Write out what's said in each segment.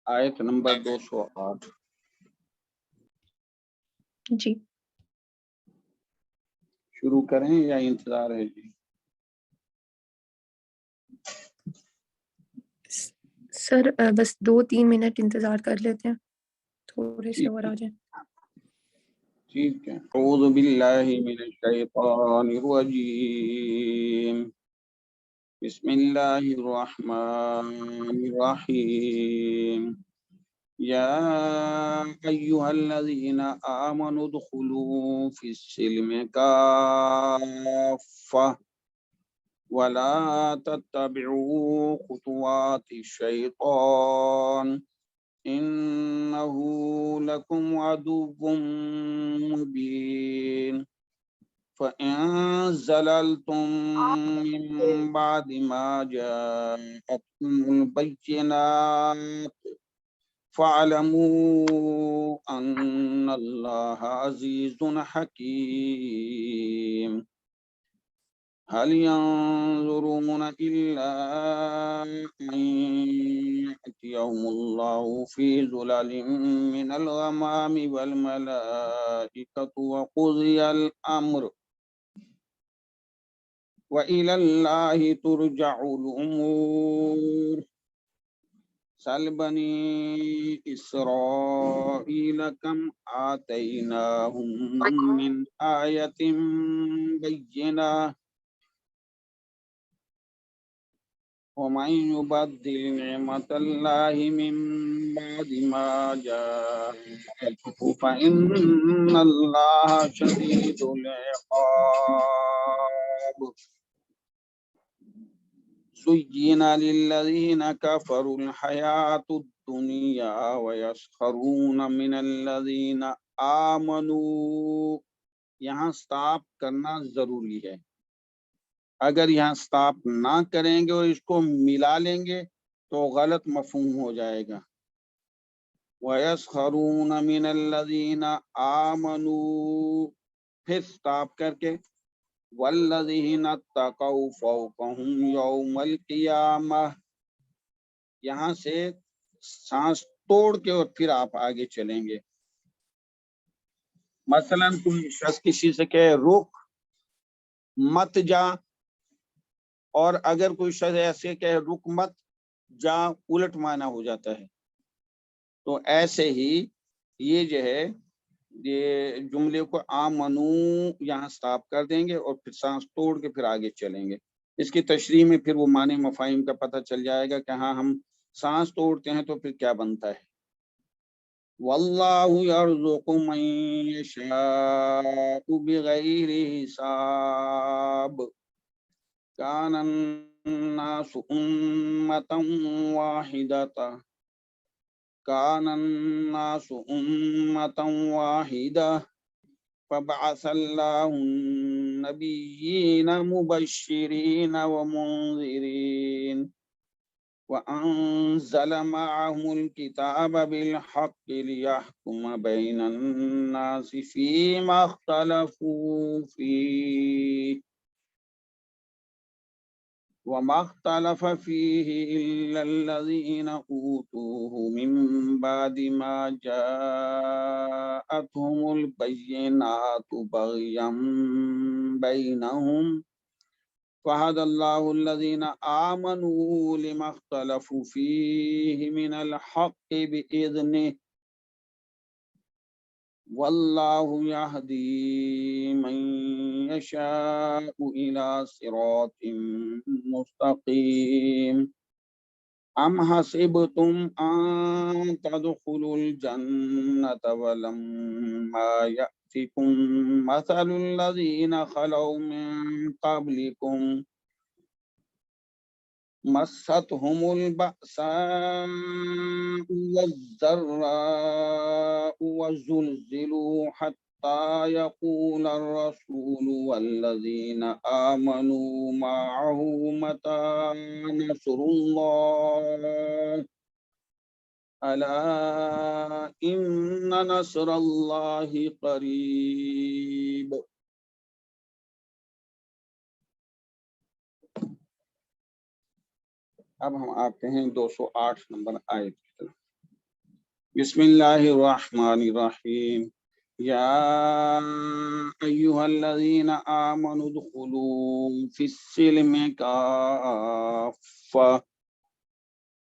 آیت نمبر 208 جی شروع کریں یا انتظار ہے جی؟ سر بس 2-3 منٹ انتظار کر لیتے ہیں، تھوڑے سے اور آ جائیں۔ ٹھیک ہے۔ اعوذ باللہ من الشیطان الرجیم، بسم اللہ الرحمن الرحیم، یا ایہا الذین آمنوا ادخلوا فی السلم کافہ ولا تتبعوا خطوات الشیطان إنه لكم عدو مبين فإن زللتم من بعد ما جاءتكم البينات فاعلموا أن الله عزيز حكيم هل ينظرون إلا أن يأتيهم الله في ظلل من الغمام والملائكة وقضي الأمر وإلى الله ترجع الأمور سل بني إسرائيل كم آتيناهم من آية بينة ومن يبدل نعمة الله من بعد ما جاءته فإن الله شديد العقاب زين للذين كفروا الحياة الدنيا ويسخرون من الذين آمنوا۔ یہاں سٹاپ کرنا ضروری ہے، اگر یہاں سٹاپ نہ کریں گے اور اس کو ملا لیں گے تو غلط مفہوم ہو جائے گا۔ وَيَسْخَرُونَ مِنَ الَّذِينَ آمَنُوا، پھر سٹاپ کر کے وَالَّذِينَ اتَّقَوْا فَوْقَهُمْ يَوْمَ الْقِيَامَةِ، یہاں سے سانس توڑ کے اور پھر آپ آگے چلیں گے۔ مثلا کوئی شخص کسی سے کہے رک مت جا، اور اگر کوئی شخص ایسے کہ رک مت جا الٹ معنی ہو جاتا ہے، تو ایسے ہی یہ جو ہے یہ جملے کو آمنو یہاں سٹاپ کر دیں گے اور پھر سانس توڑ کے پھر آگے چلیں گے۔ اس کی تشریح میں پھر وہ معنی مفاہیم کا پتہ چل جائے گا کہ ہاں ہم سانس توڑتے ہیں تو پھر کیا بنتا ہے۔ واللہ یرزق من یشاء بغیر حساب کان الناس امة واحدة كان الناس أمة واحدة فبعث الله النبيين مبشرين ومنذرين وأنزل معهم الكتاب بالحق ليحكم بين الناس فيما اختلفوا فيه وما اختلف فيه إلا الذين أوتوه من بعد ما جاءتهم البينات بغيا بينهم فهدى الله الذين آمنوا لما اختلفوا فيه من الحق بإذنه والله يهدي من يشاء إلى صراط مستقيم أم حسبتم أن تدخلوا الجنة ولما يأتكم مثل الذين خلوا من قبلكم مستهم البأساء والضراء وزلزلوا حتى يقول الرسول والذين آمنوا معه متى نصر الله ألا إن نصر الله قريب۔ اب ہم آتے ہیں 208 نمبر آیت کی طرف۔ بسم اللہ الرحمن الرحیم یا ایہا الذین آمنوا ادخلوا فی السلم کافہ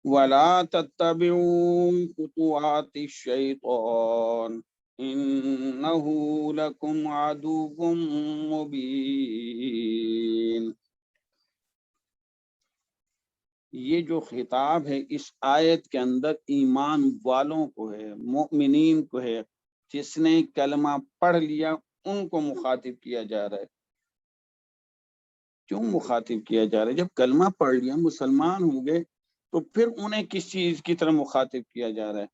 ولا تتبعوا خطوات الشیطان انہ لکم عدو مبین۔ یہ جو خطاب ہے اس آیت کے اندر ایمان والوں کو ہے، مؤمنین کو ہے، جس نے کلمہ پڑھ لیا ان کو مخاطب کیا جا رہا ہے۔ کیوں مخاطب کیا جا رہا ہے؟ جب کلمہ پڑھ لیا، مسلمان ہو گئے، تو پھر انہیں کس چیز کی طرح مخاطب کیا جا رہا ہے؟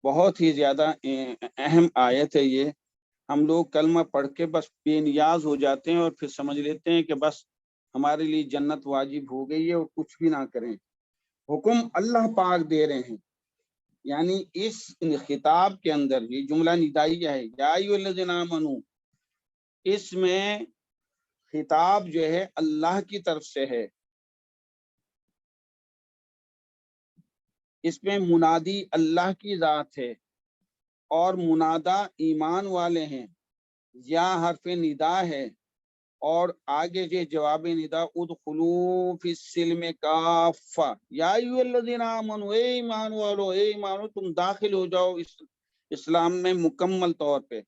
بہت ہی زیادہ اہم آیت ہے یہ۔ ہم لوگ کلمہ پڑھ کے بس بے نیاز ہو جاتے ہیں اور پھر سمجھ لیتے ہیں کہ بس ہمارے لیے جنت واجب ہو گئی ہے اور کچھ بھی نہ کریں۔ حکم اللہ پاک دے رہے ہیں، یعنی اس خطاب کے اندر یہ جملہ ندائیہ ہے، یا ایھا الذین آمنو، اس میں خطاب جو ہے اللہ کی طرف سے ہے، اس میں منادی اللہ کی ذات ہے اور منادا ایمان والے ہیں، یا حرف ندا ہے، اور آگے جو جواب ندا ادخلوا فی السلم کافہ، یا ایھا الذین آمنو، اے ایمان والو، اے ایمانو تم داخل ہو جاؤ اس اسلام میں مکمل طور پہ۔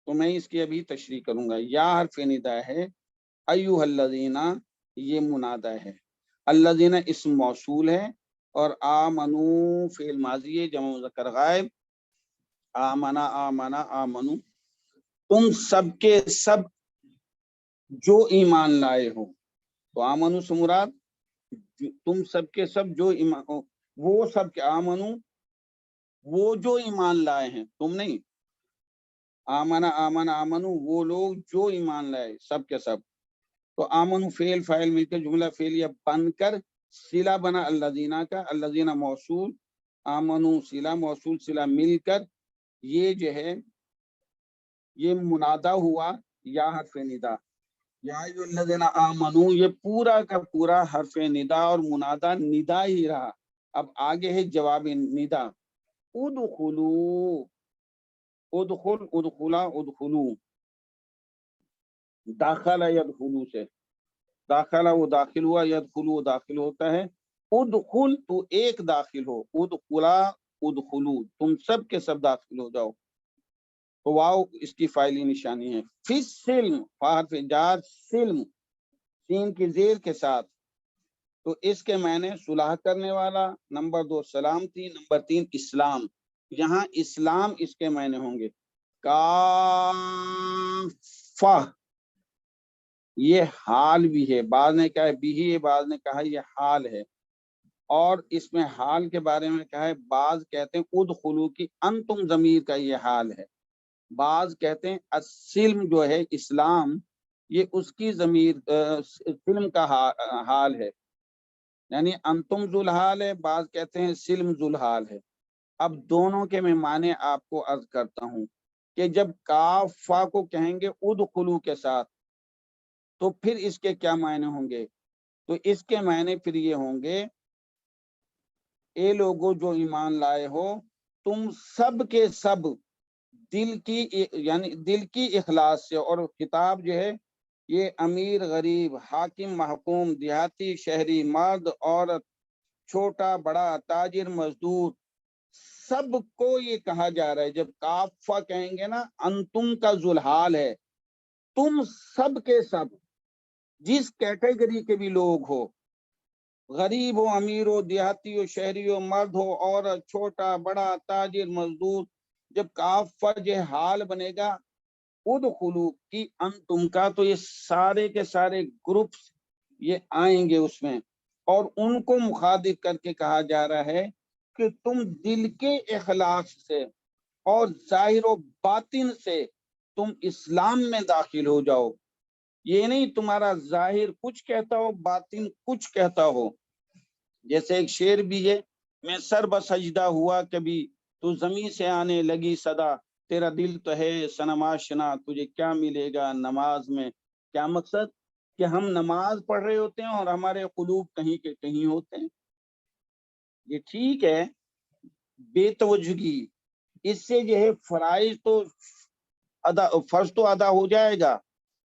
تو میں اس کی ابھی تشریح کروں گا۔ یا حرف ندا ہے، ایھا الذین یہ منادا ہے، الذین اسم موصول ہے، اور آمنو فعل ماضی ہے جمع مذکر غائب، آمنا آمنا آمنو، تم سب کے سب جو ایمان لائے ہو۔ تو آمنو سے مراد تم سب کے سب جو ایمان، وہ سب کے آمنو وہ جو ایمان لائے ہیں، تم نہیں۔ آمنا آمنا آمنو وہ لوگ جو ایمان لائے، سب کے سب۔ تو آمنو فعل فاعل مل کے جملہ فعلیہ بن کر صلہ بنا الذین کا، الذین موصول، آمنو صلہ، موصول صلہ مل کر یہ جو ہے یہ منادا ہوا یا حرف ندا۔ یا ایھا الذین آمنو یہ پورا کا پورا حرف ندا اور منادا ندا ہی رہا۔ اب آگے ہے جواب ندا، ادخلو، ادخل، ادخلا، ادخلو، داخلہ یدخلو سے، داخلہ وہ داخل ہوا، یدخلو وہ داخل ہوتا ہے۔ ادخل تو ایک داخل ہو، ادخلا، ادخلو تم سب کے سب داخل ہو جاؤ۔ تو واو اس کی فاعلی نشانی ہے۔ فی السلم، فا حرف جار، سلم سین کی زیر کے ساتھ، تو اس کے معنی صلح کرنے والا، نمبر 2 سلامتی، نمبر 3 اسلام۔ یہاں اسلام اس کے معنی ہوں گے۔ کافہ یہ حال بھی ہے، بعض نے کہا ہے بھی ہے، بعض نے کہا یہ حال ہے، اور اس میں حال کے بارے میں کہا ہے، بعض کہتے ہیں ادخلو کی انتم ضمیر کا یہ حال ہے، بعض کہتے ہیں السلم جو ہے اسلام یہ اس کی ضمیر سلم کا حال ہے، یعنی انتم ذو الحال ہے، بعض کہتے ہیں سلم ذو الحال ہے۔ اب دونوں کے میں معنی آپ کو عرض کرتا ہوں کہ جب کاف فا کو کہیں گے ادخلو کے ساتھ تو پھر اس کے کیا معنی ہوں گے؟ تو اس کے معنی پھر یہ ہوں گے، اے لوگو جو ایمان لائے ہو، تم سب کے سب دل کی، یعنی دل کی اخلاص سے، اور خطاب جو ہے یہ امیر غریب، حاکم محکوم، دیہاتی شہری، مرد عورت، چھوٹا بڑا، تاجر مزدور، سب کو یہ کہا جا رہا ہے۔ جب کافہ کہیں گے نا، انتم کا ذوالحال ہے، تم سب کے سب جس کیٹیگری کے بھی لوگ ہو، غریب ہو، امیر ہو، دیہاتی ہو، شہری ہو، مرد ہو، عورت، چھوٹا بڑا، تاجر مزدور، جب کافہ جو حال بنے گا ادخلو کی انتم کا، تو یہ سارے کے سارے گروپس یہ آئیں گے اس میں، اور ان کو مخاطب کر کے کہا جا رہا ہے کہ تم دل کے اخلاص سے اور ظاہر و باطن سے تم اسلام میں داخل ہو جاؤ۔ یہ نہیں تمہارا ظاہر کچھ کہتا ہو، باطن کچھ کہتا ہو۔ جیسے ایک شعر بھی ہے، میں سر بسجدہ ہوا کبھی تو زمین سے آنے لگی صدا، تیرا دل تو ہے صنم آشنا، تجھے کیا ملے گا نماز میں۔ کیا مقصد؟ کہ ہم نماز پڑھ رہے ہوتے ہیں اور ہمارے قلوب کہیں کے کہیں ہوتے ہیں۔ یہ ٹھیک ہے، بے توجہی، اس سے جو ہے فرائض تو فرض تو ادا ہو جائے گا،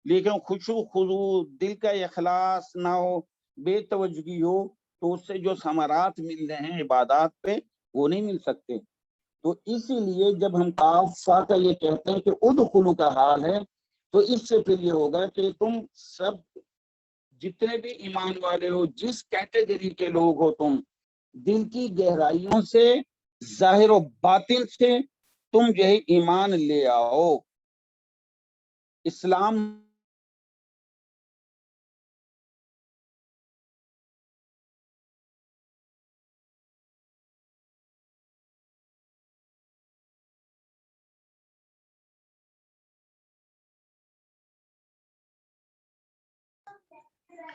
لیکن خشوع خضوع، دل کا اخلاص نہ ہو، بے توجہی ہو، تو اس سے جو ثمرات مل رہے ہیں عبادات پہ وہ نہیں مل سکتے۔ تو اسی لیے جب ہم کافہ کا یہ کہتے ہیں کہ ادخلوا کا حال ہے، تو اس سے پھر یہ ہوگا کہ تم سب جتنے بھی ایمان والے ہو، جس کیٹیگری کے لوگ ہو، تم دل کی گہرائیوں سے، ظاہر و باطن سے تم جو ہے ایمان لے آؤ۔ اسلام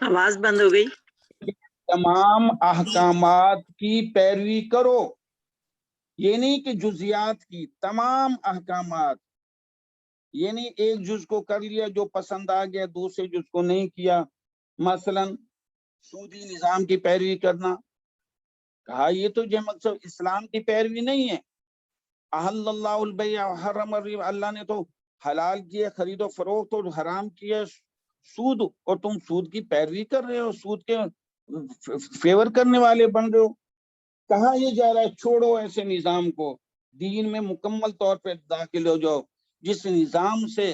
آواز بند ہو گئی۔ تمام احکامات کی پیروی کرو، یہ نہیں کہ جزیات کی، تمام احکامات، یہ نہیں ایک جز کو کر لیا جو پسند آ گیا، دوسرے جز کو نہیں کیا۔ مثلا سودی نظام کی پیروی کرنا، کہا یہ تو جو مقصد اسلام کی پیروی نہیں ہے۔ احل اللہ البیع وحرم الربا، اللہ نے تو حلال کیا خرید و فروخت اور حرام کیا سود، اور تم سود کی پیروی کر رہے ہو، سود کے فیور کرنے والے بن رہے ہو۔ کہاں یہ جا رہا ہے؟ چھوڑو ایسے نظام کو، دین میں مکمل طور پہ داخل ہو جاؤ۔ جس نظام سے،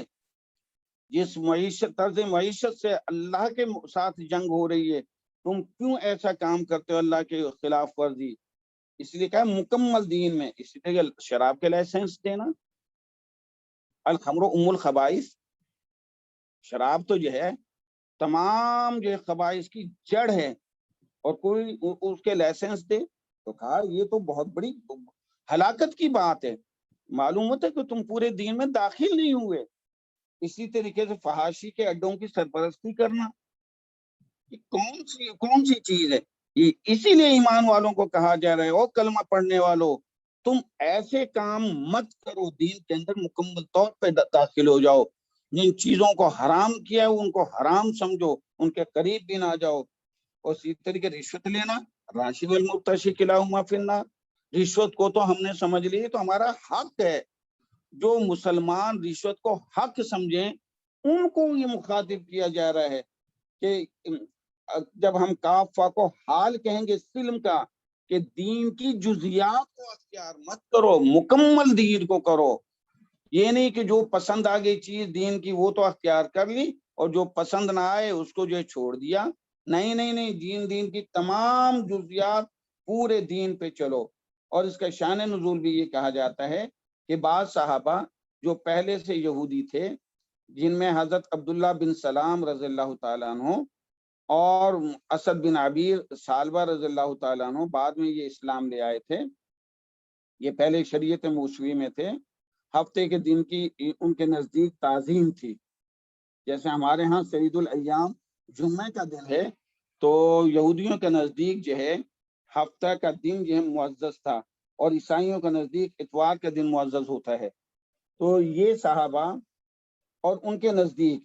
جس معیشت، طرز معیشت سے اللہ کے ساتھ جنگ ہو رہی ہے، تم کیوں ایسا کام کرتے ہو اللہ کے خلاف ورزی؟ اس لیے کہا مکمل دین میں، اسی لیے شراب کے لائسنس دینا، الخمر ام الخبائث، شراب تو جو ہے تمام جو ہے خبائث کی جڑ ہے، اور کوئی اس کے لائسنس دے تو کہا یہ تو بہت بڑی ہلاکت کی بات ہے، معلوم ہوتا ہے کہ تم پورے دین میں داخل نہیں ہوئے۔ اسی طریقے سے فحاشی کے اڈوں کی سرپرستی کرنا، یہ کون سی چیز ہے؟ اسی لیے ایمان والوں کو کہا جا رہا ہے او کلمہ پڑھنے والوں، تم ایسے کام مت کرو، دین کے اندر مکمل طور پہ داخل ہو جاؤ، جن چیزوں کو حرام کیا ہے ان کو حرام سمجھو، ان کے قریب بھی نہ جاؤ۔ اور اسی طریقے رشوت لینا، راشی والمرتشی کلاہما فی النار، رشوت کو تو ہم نے سمجھ لی تو ہمارا حق ہے۔ جو مسلمان رشوت کو حق سمجھیں ان کو یہ مخاطب کیا جا رہا ہے کہ جب ہم کافہ کو حال کہیں گے سلم کا، کہ دین کی جزیات کو اختیار مت کرو، مکمل دین کو کرو۔ یہ نہیں کہ جو پسند آ گئی چیز دین کی وہ تو اختیار کر لی، اور جو پسند نہ آئے اس کو جو ہے چھوڑ دیا۔ نہیں، دین کی تمام جزیات، پورے دین پہ چلو۔ اور اس کا شان نزول بھی یہ کہا جاتا ہے کہ بعض صحابہ جو پہلے سے یہودی تھے، جن میں حضرت عبداللہ بن سلام رضی اللہ تعالیٰ عنہ اور اسد بن عبیر سالبہ رضی اللہ تعالیٰ عنہ، بعد میں یہ اسلام لے آئے تھے، یہ پہلے شریعت موسوی میں تھے۔ ہفتے کے دن کی ان کے نزدیک تعظیم تھی، جیسے ہمارے ہاں سعید الایام جمعہ کا دن ہے، تو یہودیوں کے نزدیک جو ہے ہفتہ کا دن جو ہے معزز تھا، اور عیسائیوں کے نزدیک اتوار کا دن معزز ہوتا ہے۔ تو یہ صحابہ، اور ان کے نزدیک،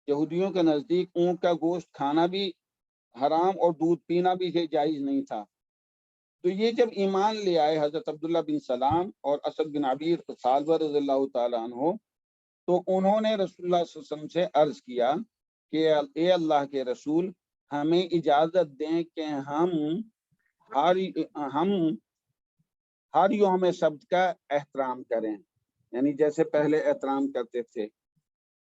یہودیوں کے نزدیک اونٹ کا گوشت کھانا بھی حرام اور دودھ پینا بھی جائز نہیں تھا۔ تو یہ جب ایمان لے آئے حضرت عبداللہ بن سلام اور اسد بن عبیر سالبہ رضی اللہ تعالیٰ عنہ، تو انہوں نے رسول اللہ صلی اللہ علیہ وسلم سے عرض کیا کہ اے اللہ کے رسول، ہمیں اجازت دیں کہ ہم ہر یوم سبت کا احترام کریں، یعنی جیسے پہلے احترام کرتے تھے،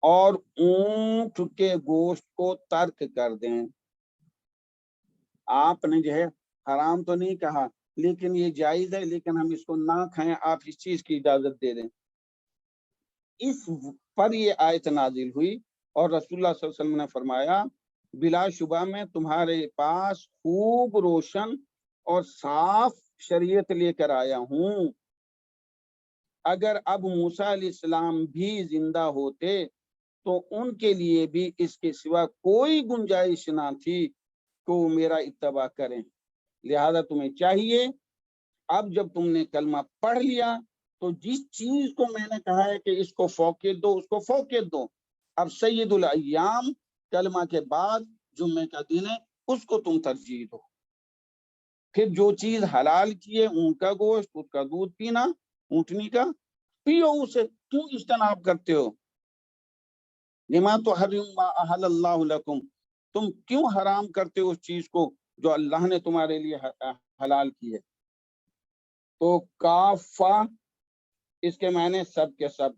اور اونٹ کے گوشت کو ترک کر دیں۔ آپ نے جو ہے حرام تو نہیں کہا، لیکن یہ جائز ہے، لیکن ہم اس کو نہ کھائیں، آپ اس چیز کی اجازت دے دیں۔ اس پر یہ آیت نازل ہوئی، اور رسول اللہ صلی اللہ علیہ وسلم نے فرمایا بلا شبہ میں تمہارے پاس خوب روشن اور صاف شریعت لے کر آیا ہوں۔ اگر اب موسیٰ علیہ السلام بھی زندہ ہوتے تو ان کے لیے بھی اس کے سوا کوئی گنجائش نہ تھی کہ وہ میرا اتباع کریں، لہذا تمہیں چاہیے اب جب تم نے کلمہ پڑھ لیا تو جس چیز کو میں نے کہا ہے کہ اس کو فوقیت دو، اس کو فوقیت دو۔ اب سید الایام کلمہ کے بعد جمعہ کا دن ہے، اس کو تم ترجیح دو۔ پھر جو چیز حلال کی ہے، اون کا گوشت، اس کا دودھ پینا، اونٹنی کا، پیو اسے، کیوں اجتناب کرتے ہو؟ لما تحرم ما احل اللہ لکم، تم کیوں حرام کرتے ہو اس چیز کو جو اللہ نے تمہارے لیے حلال کی ہے؟ تو کافہ اس کے معنی سب کے سب،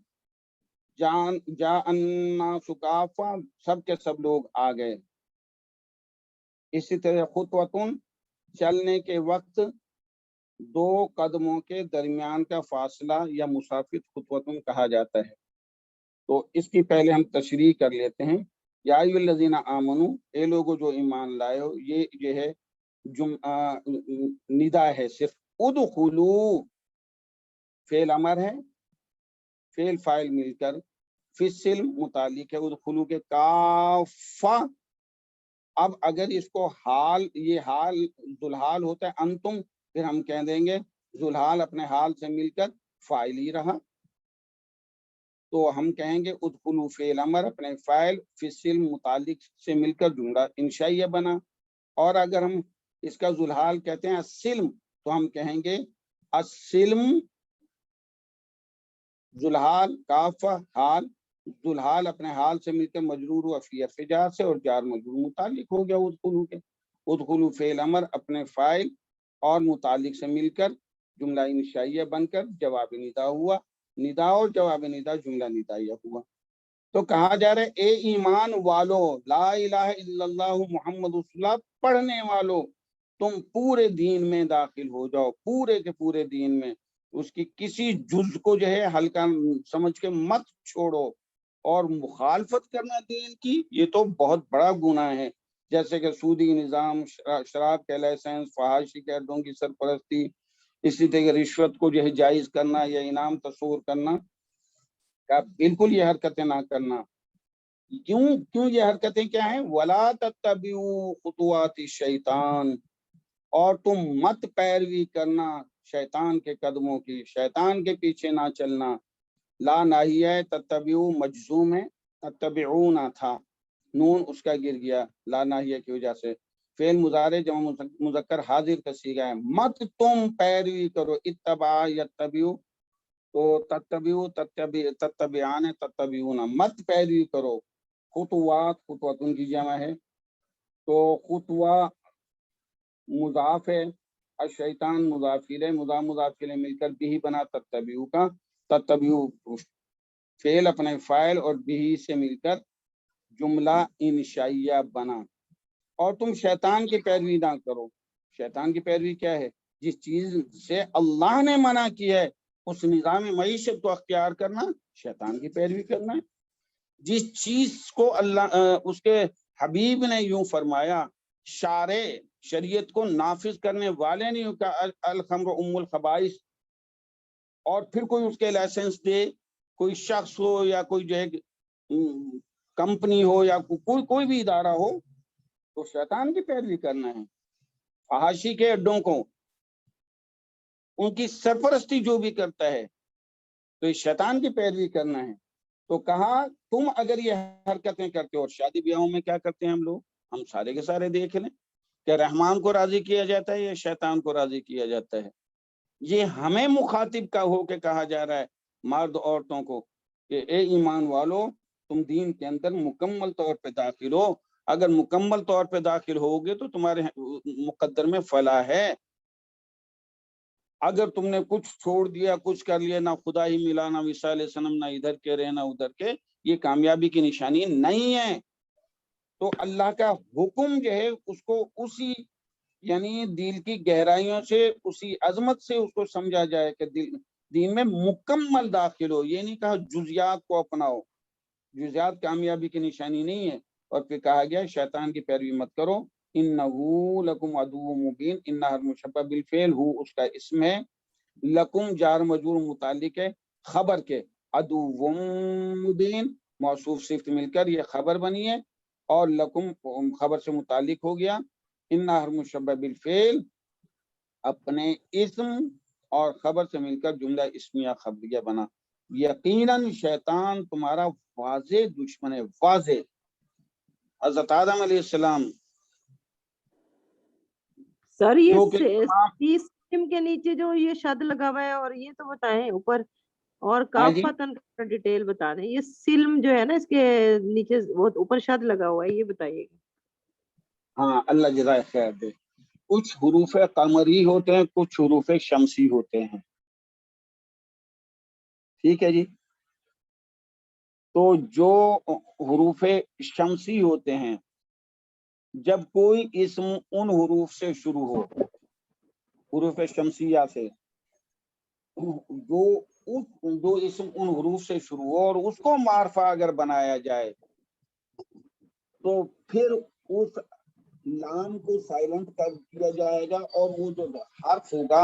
جا الناس کافہ، سب کے سب لوگ آ گئے۔ اسی طرح خطوتن، چلنے کے وقت دو قدموں کے درمیان کا فاصلہ یا مسافت خطوتن کہا جاتا ہے۔ تو اس کی پہلے ہم تشریح کر لیتے ہیں۔ یا ایھا الذین آمنو، اے لوگو جو ایمان لائے ہو، یہ ہے ندا ہے صرف۔ ادخلو فعل امر ہے، فعل فاعل مل کر فی السلم متعلق ہے ادخلو کے کافہ۔ اب اگر اس کو حال، یہ حال ذوالحال ہوتا ہے انتم، پھر ہم کہہ دیں گے ذوالحال اپنے حال سے مل کر فاعل ہی رہا، تو ہم کہیں گے ادخلو فعل امر اپنے فاعل فی السلم متعلق سے مل کر جملہ انشائیہ بنا۔ اور اگر ہم اس کا ذوالحال کہتے ہیں السلم، تو ہم کہیں گے السلم ذوالحال کافہ حال، ذوالحال اپنے حال سے مل کر مجرور ہوا فی حرف جار سے، اور جار مجرور متعلق ہو گیا ادخلو کے۔ ادخلو فعل امر اپنے فاعل اور متعلق سے مل کر جملہ انشائیہ بن کر جواب ندا ہوا، ندا اور جواب ندا جملہ ندائیہ ہوا۔ تو کہا جا رہا ہے اے ایمان والو، لا الہ الا اللہ محمد رسول اللہ پڑھنے والو، تم پورے دین میں داخل ہو جاؤ، پورے کے پورے دین میں، اس کی کسی جز کو جو ہے ہلکا سمجھ کے مت چھوڑو۔ اور مخالفت کرنا دین کی، یہ تو بہت بڑا گناہ ہے، جیسے کہ سودی نظام، شراب کے لائسنس، فحاشی کے اڈوں کی سرپرستی، اسی طرح رشوت کو جو ہے جائز کرنا یا انعام تصور کرنا، بالکل یہ حرکتیں نہ کرنا۔ کیوں یہ حرکتیں کیا ہیں؟ وَلَا تَتَّبِعُوا خُطُوَاتِ الشَّيْطَانِ، اور تم مت پیروی کرنا شیطان کے قدموں کی، شیطان کے پیچھے نہ چلنا۔ لا ناہیہ ہے، تتبعو مجزوم ہے، تتبعون تھا، نون اس کا گر گیا لا ناہیہ کی وجہ سے۔ فعل مضارع جمع مذکر حاضر کا صیغہ ہے، مت تم پیروی کرو، اتبع یتبعو، تو تتبعو تتبعان تتبعون، مت پیروی کرو۔ خطوات خطوتن کی جمع ہے، تو خطوہ مضاف ہے، الشیطان مضاف الیہ، مضاف الیہ مل کر بھی بنا تتبعو کا، تتبعو فعل اپنے فاعل اور بھی سے مل کر جملہ انشائیہ بنا۔ اور تم شیطان کی پیروی نہ کرو۔ شیطان کی پیروی کیا ہے؟ جس چیز سے اللہ نے منع کی ہے اس نظام معیشت کو اختیار کرنا شیطان کی پیروی کرنا ہے۔ جس چیز کو اللہ اس کے حبیب نے یوں فرمایا، شارع شریعت کو نافذ کرنے والے نے یوں کہا الخمر ام الخبائث، اور پھر کوئی اس کے لائسنس دے، کوئی شخص ہو یا کوئی جو ہے کمپنی ہو یا کوئی بھی ادارہ ہو، تو شیطان کی پیروی کرنا ہے۔ فحاشی کے اڈوں کو، ان کی سرپرستی جو بھی کرتا ہے، تو یہ شیطان کی پیروی کرنا ہے۔ تو کہا تم اگر یہ حرکتیں کرتے ہو، اور شادی بیاہوں میں کیا کرتے ہیں ہم لوگ، ہم سارے کے سارے دیکھ لیں کہ رحمان کو راضی کیا جاتا ہے یا شیطان کو راضی کیا جاتا ہے۔ یہ ہمیں مخاطب کا ہو کے کہا جا رہا ہے مرد عورتوں کو کہ اے ایمان والو، تم دین کے اندر مکمل طور پہ داخل ہو، اگر مکمل طور پہ داخل ہوگے تو تمہارے مقدر میں فلاح ہے۔ اگر تم نے کچھ چھوڑ دیا، کچھ کر لیا، نہ خدا ہی ملا، نہ وصال صنم، نہ ادھر کے رہے نہ ادھر کے، یہ کامیابی کی نشانی نہیں ہے۔ تو اللہ کا حکم جو ہے اس کو اسی یعنی دل کی گہرائیوں سے، اسی عظمت سے اس کو سمجھا جائے کہ دین میں مکمل داخل ہو، یہ نہیں کہا جزیات کو اپناؤ، جزیات کامیابی کی نشانی نہیں ہے۔ اور پھر کہا گیا شیطان کی پیروی مت کرو، انہو لکم عدو مبین، انہا مشبہ بالفعل، ہو اس کا اسم ہے، لکم جار مجرور متعلق ہے خبر کے، عدو مبین موصوف صفت مل کر یہ خبر بنی ہے، اور لکم خبر سے متعلق ہو گیا، انہا مشبہ بالفعل اپنے اسم اور خبر سے مل کر جملہ اسمیہ خبریہ بنا۔ یقیناً شیطان تمہارا واضح دشمن ہے، واضح۔ حضرت آدم علیہ السلام سر یہ جو کہ تمام سیم کے نیچے جو یہ شد لگا ہوا ہے، اور یہ تو بتائیں اوپر، اور ہیں کاف جی. فتن کا ڈیٹیل بتا دیں. یہ سلم جو ہے نا اس کے نیچے وہ اوپر شد لگا ہوا ہے، یہ بتائیے گا. ہاں اللہ جزائے خیر دے. کچھ حروف قمری ہوتے ہیں، کچھ حروف شمسی ہوتے ہیں. ٹھیک ہے جی. تو جو حروف شمسی ہوتے ہیں، جب کوئی اسم ان حروف سے شروع ہو، حروف شمسیہ سے، جو اسم ان حروف سے شروع ہو اور اس کو معرفہ اگر بنایا جائے تو پھر اس لام کو سائلنٹ کر دیا جائے گا، اور وہ جو حرف ہوگا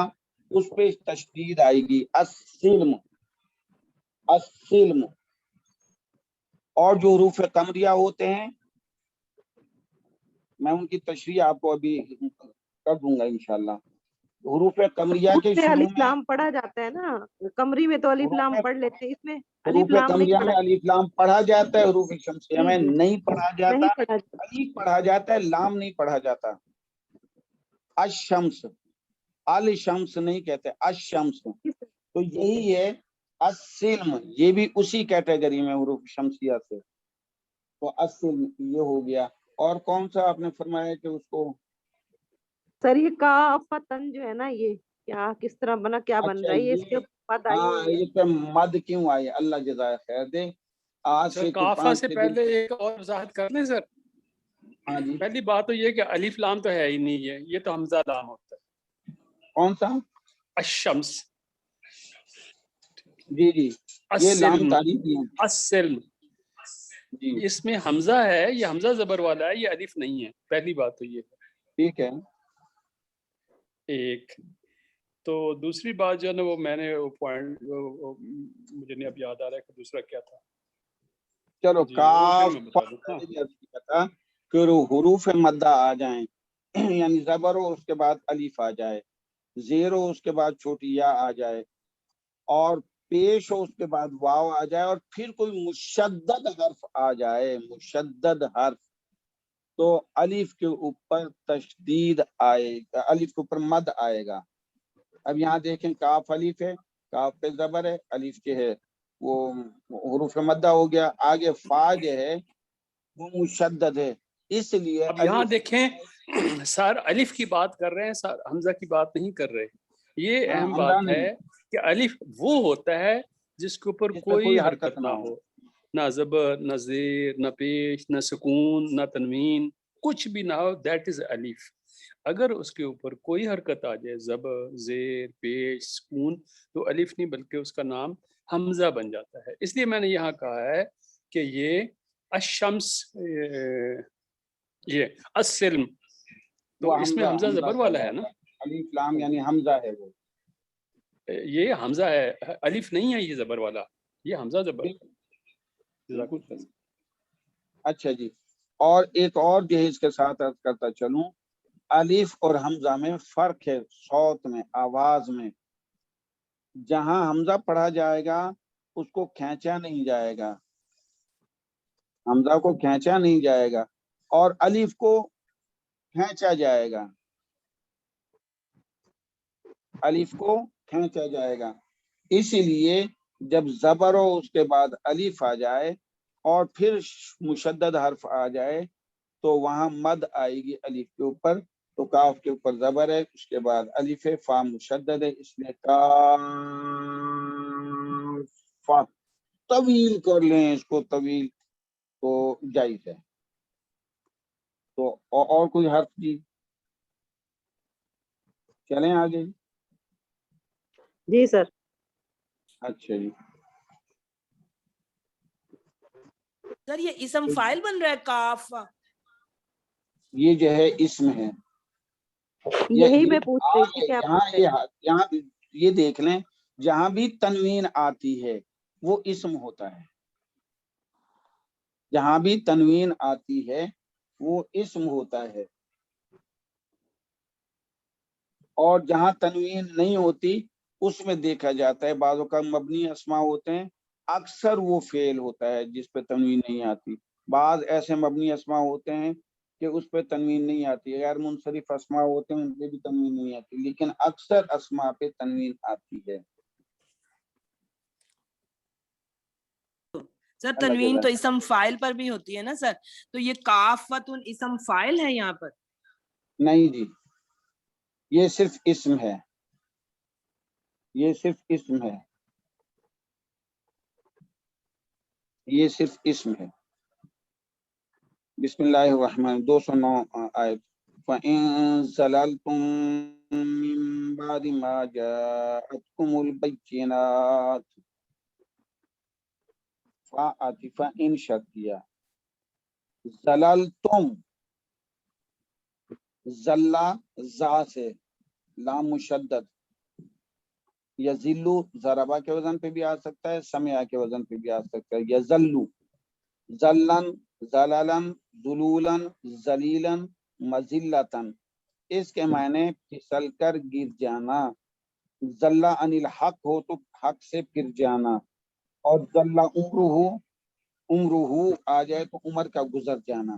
اس پہ تشدید آئے گی، السلم السلم. اور جو حروف قمریہ ہوتے ہیں، میں ان کی تشریح آپ کو ابھی کر دوں گا انشاءاللہ. حروف قمریہ کے شروع الف میں، لام پڑھا جاتا ہے نا، قمری میں تو الف لام حروف پڑھ لیتے ہیں، اس میں الف حروف لام نہیں قمریہ پڑھا. میں الف لام پڑھا جاتا ہے، حروف شمسیہ جی میں جی نہیں پڑھا جاتا. نہیں پڑھا جاتا. الف پڑھا جاتا ہے، لام نہیں پڑھا جاتا. الشمس، الشمس نہیں کہتے، الشمس. تو یہی ہے السلم، یہ بھی اسی کیٹیگری میں حروف شمسیہ سے. تو السلم یہ ہو گیا. اور کون سا آپ نے فرمایا کہ اس کو؟ سر یہ کاف فتن جو ہے نا، یہ کیا کس طرح بنا، کیا بن اچھا رہا ہے یہ، اس کے یہ، بعد آئی ہاں ہوئی ہے. یہ پہ مد کیوں آئی؟ اللہ جزائے خیر دے. آج سر سے کوئی کافا 5 سے 6 دن. پہلے ایک اور وضاحت کر لیں سر. ہاں جی. پہلی بات تو یہ کہ الف لام تو ہے ہی نہیں ہے، یہ تو حمزہ لام ہوتا ہے. کون سا؟ الشمس. جی جی، یہ لام السلم، تعریف ہے. السلم، جی اس میں حمزہ ہے، یہ حمزہ زبر والا ہے، یہ الف نہیں ہے. پہلی بات تو یہ ہے. ٹھیک ہے. ایک تو دوسری بات جو ہے نا، وہ میں نے وہ پوائنٹ مجھے نہیں اب یاد آ رہا ہے کہ دوسرا کیا تھا. چلو جی وہ کاف پھر میں بتا دوں. ہاں کہ حروف مدہ آ جائیں، یعنی زبر ہو اس کے بعد الف آ جائے، زیر ہو اس کے بعد چھوٹی یا آ جائے، اور پیش ہو اس کے بعد واو آ جائے، اور پھر کوئی مشدد حرف آ جائے، مشدد حرف، تو الف کے اوپر تشدید آئے گا، الف کے اوپر مد آئے گا. اب یہاں دیکھیں کاف الف ہے، کاف پہ زبر ہے، الف کے ہے وہ حروف مدہ ہو گیا. آگے فا جو ہے وہ مشدد ہے، اس لیے اب یہاں الف. دیکھیں سر الف کی بات کر رہے ہیں سر، حمزہ کی بات نہیں کر رہے. یہ اہم حمزہ بات نہیں، ہے کہ الف وہ ہوتا ہے جس کے اوپر اس پہ کوئی حرکت حرکت نہ ہو، نہ زبر، نہ زیر، نہ پیش، نہ سکون، نہ تنوین، کچھ بھی نہ ہو، دیٹ از الف. اگر اس کے اوپر کوئی حرکت آ جائے، زبر، زیر، پیش، سکون، تو الف نہیں بلکہ اس کا نام حمزہ بن جاتا ہے. اس لیے میں نے یہاں کہا ہے کہ یہ الشمس، یہ السلم، تو وہ اس میں حمزہ زبر والا ہے نا، الف لام یعنی حمزہ ہے وہ. یہ حمزہ ہے، الف نہیں ہے یہ زبر والا، یہ حمزہ زبر. بالکل صحیح. اچھا جی، اور ایک اور جہیز کے ساتھ عرض کرتا چلوں، الف اور حمزہ میں فرق ہے، صوت میں، آواز میں. جہاں حمزہ پڑھا جائے گا اس کو کھینچا نہیں جائے گا، حمزہ کو کھینچا نہیں جائے گا، اور الف کو کھینچا جائے گا، الف کو کھینچا جائے گا. اسی لیے جب زبر ہو اس کے بعد الف آ جائے اور پھر مشدد حرف آ جائے تو وہاں مد آئے گی الف کے اوپر. تو کاف کے اوپر زبر ہے، اس کے بعد الف ہے، فا مشدد ہے، اس لیے کاف. طویل کر لیں اس کو، طویل تو جائز ہے. تو اور کوئی حرف جی؟ چلیں آگے. جی سر. اچھا جی، سر یہ اسم فائل بن رہا ہے کاف؟ یہ جو ہے اسم ہے. یہی میں پوچھ رہی تھی کہ یہاں یہ دیکھ لیں، جہاں بھی تنوین آتی ہے وہ اسم ہوتا ہے، جہاں بھی تنوین آتی ہے وہ اسم ہوتا ہے. اور جہاں تنوین نہیں ہوتی اس میں دیکھا جاتا ہے، بعضوں کا مبنی اسماء ہوتے ہیں، اکثر وہ فعل ہوتا ہے جس پہ تنوین نہیں آتی. بعض ایسے مبنی اسماء ہوتے ہیں کہ اس پہ تنوین نہیں آتی ہے، غیر منصرف اسماء ہوتے ہیں ان پہ بھی تنوین نہیں آتی، لیکن اکثر اسماء پہ تنوین آتی ہے۔ سر اللہ تنوین جل تو اسم فائل پر بھی ہوتی ہے نا سر، تو یہ کافت اسم فائل ہے یہاں پر؟ نہیں جی، یہ صرف اسم ہے، یہ صرف اسم ہے، یہ صرف اسم ہے۔ بسم اللہ الرحمن 209 آیت فَإِن زَلَلْتُم مِّن بَعْدِ مَا جَاءَتْكُمُ الْبَيِّنَاتُ، فَإِن شرطیہ، زللتم، زلہ زا سے، لام مشدد، یزلو ضربہ کے وزن پہ بھی آ سکتا ہے، سمعہ کے وزن پہ بھی آ سکتا ہے، یزلو، زلن، زللن، ذلولن، ذلیلن، مذلتن، اس کے معنی پھسل کر گر جانا، زلہ عن الحق ہو تو حق سے پھر جانا، اور زلہ عمرہ، عمرہ آ جائے تو عمر کا گزر جانا۔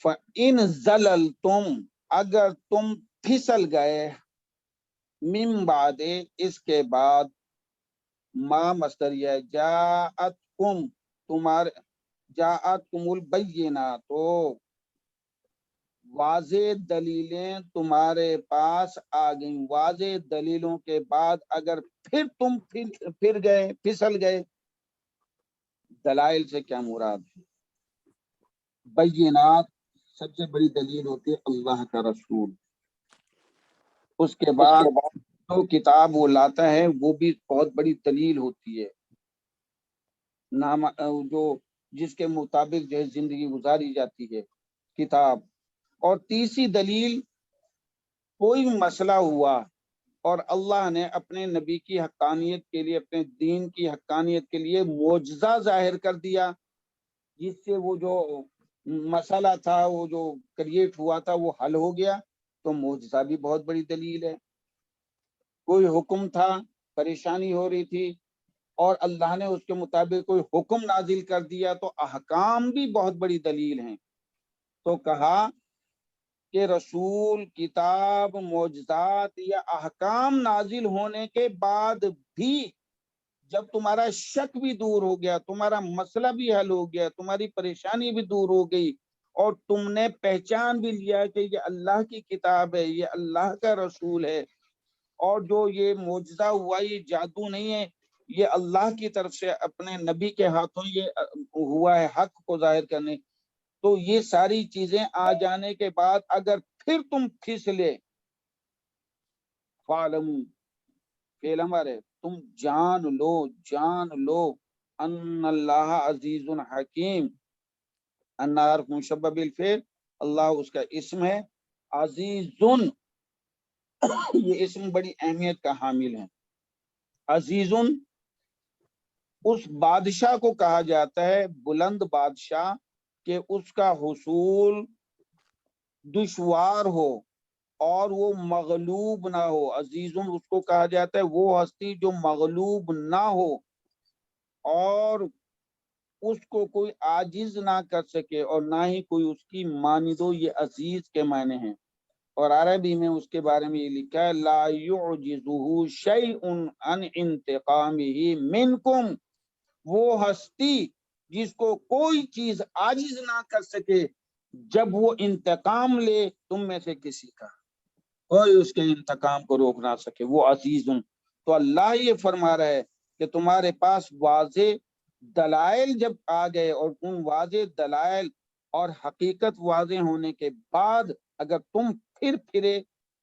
فَإِن زَلَلْتُمْ، اگر تم پھسل گئے، من بعد، اس کے بعد، ما مصدریہ، جاءتکم، تمہارے، جاءتکم البینات، تو واضح دلیلیں تمہارے پاس آ گئیں، واضح دلیلوں کے بعد اگر پھر تم پھر گئے، پھسل گئے، دلائل سے کیا مراد ہے؟ بینات سب سے بڑی دلیل ہوتی ہے اللہ کا رسول، اس کے بعد جو کتاب وہ لاتا ہے وہ بھی بہت بڑی دلیل ہوتی ہے، نام جو جس کے مطابق جو ہے زندگی گزاری جاتی ہے کتاب۔ اور تیسری دلیل، کوئی مسئلہ ہوا اور اللہ نے اپنے نبی کی حقانیت کے لیے، اپنے دین کی حقانیت کے لیے معجزہ ظاہر کر دیا، جس سے وہ جو مسئلہ تھا، وہ جو کریٹ ہوا تھا وہ حل ہو گیا، تو معجزہ بھی بہت بڑی دلیل ہے۔ کوئی حکم تھا، پریشانی ہو رہی تھی، اور اللہ نے اس کے مطابق کوئی حکم نازل کر دیا، تو احکام بھی بہت بڑی دلیل ہیں۔ تو کہا کہ رسول، کتاب، معجزات یا احکام نازل ہونے کے بعد بھی جب تمہارا شک بھی دور ہو گیا، تمہارا مسئلہ بھی حل ہو گیا، تمہاری پریشانی بھی دور ہو گئی، اور تم نے پہچان بھی لیا کہ یہ اللہ کی کتاب ہے، یہ اللہ کا رسول ہے، اور جو یہ معجزہ ہوا یہ جادو نہیں ہے، یہ اللہ کی طرف سے اپنے نبی کے ہاتھوں یہ ہوا ہے حق کو ظاہر کرنے، تو یہ ساری چیزیں آ جانے کے بعد اگر پھر تم پھسلے، فَعْلَمُوا، فعل ہمارے، تم جان لو ان اللہ عزیز حکیم، ان حرف مشبہ بالفعل، اللہ اس کا اسم ہے، عزیز، یہ اسم بڑی اہمیت کا حامل ہے۔ عزیز اس بادشاہ کو کہا جاتا ہے، بلند بادشاہ، کہ اس کا حصول دشوار ہو اور وہ مغلوب نہ ہو۔ عزیزن اس کو کہا جاتا ہے وہ ہستی جو مغلوب نہ ہو اور اس کو کوئی عاجز نہ کر سکے اور نہ ہی کوئی اس کی مانند ہو، یہ عزیز کے معنی ہیں۔ اور عربی میں اس کے بارے میں یہ لکھا ہے لا یعجزہ شیء عن انتقامہ منکم، وہ ہستی جس کو کوئی چیز عاجز نہ کر سکے جب وہ انتقام لے تم میں سے کسی کا، کوئی اس کے انتقام کو روک نہ سکے، وہ عزیز۔ تو اللہ یہ فرما رہا ہے کہ تمہارے پاس واضح دلائل جب آ گئے، اور ان واضح دلائل اور حقیقت واضح ہونے کے بعد اگر تم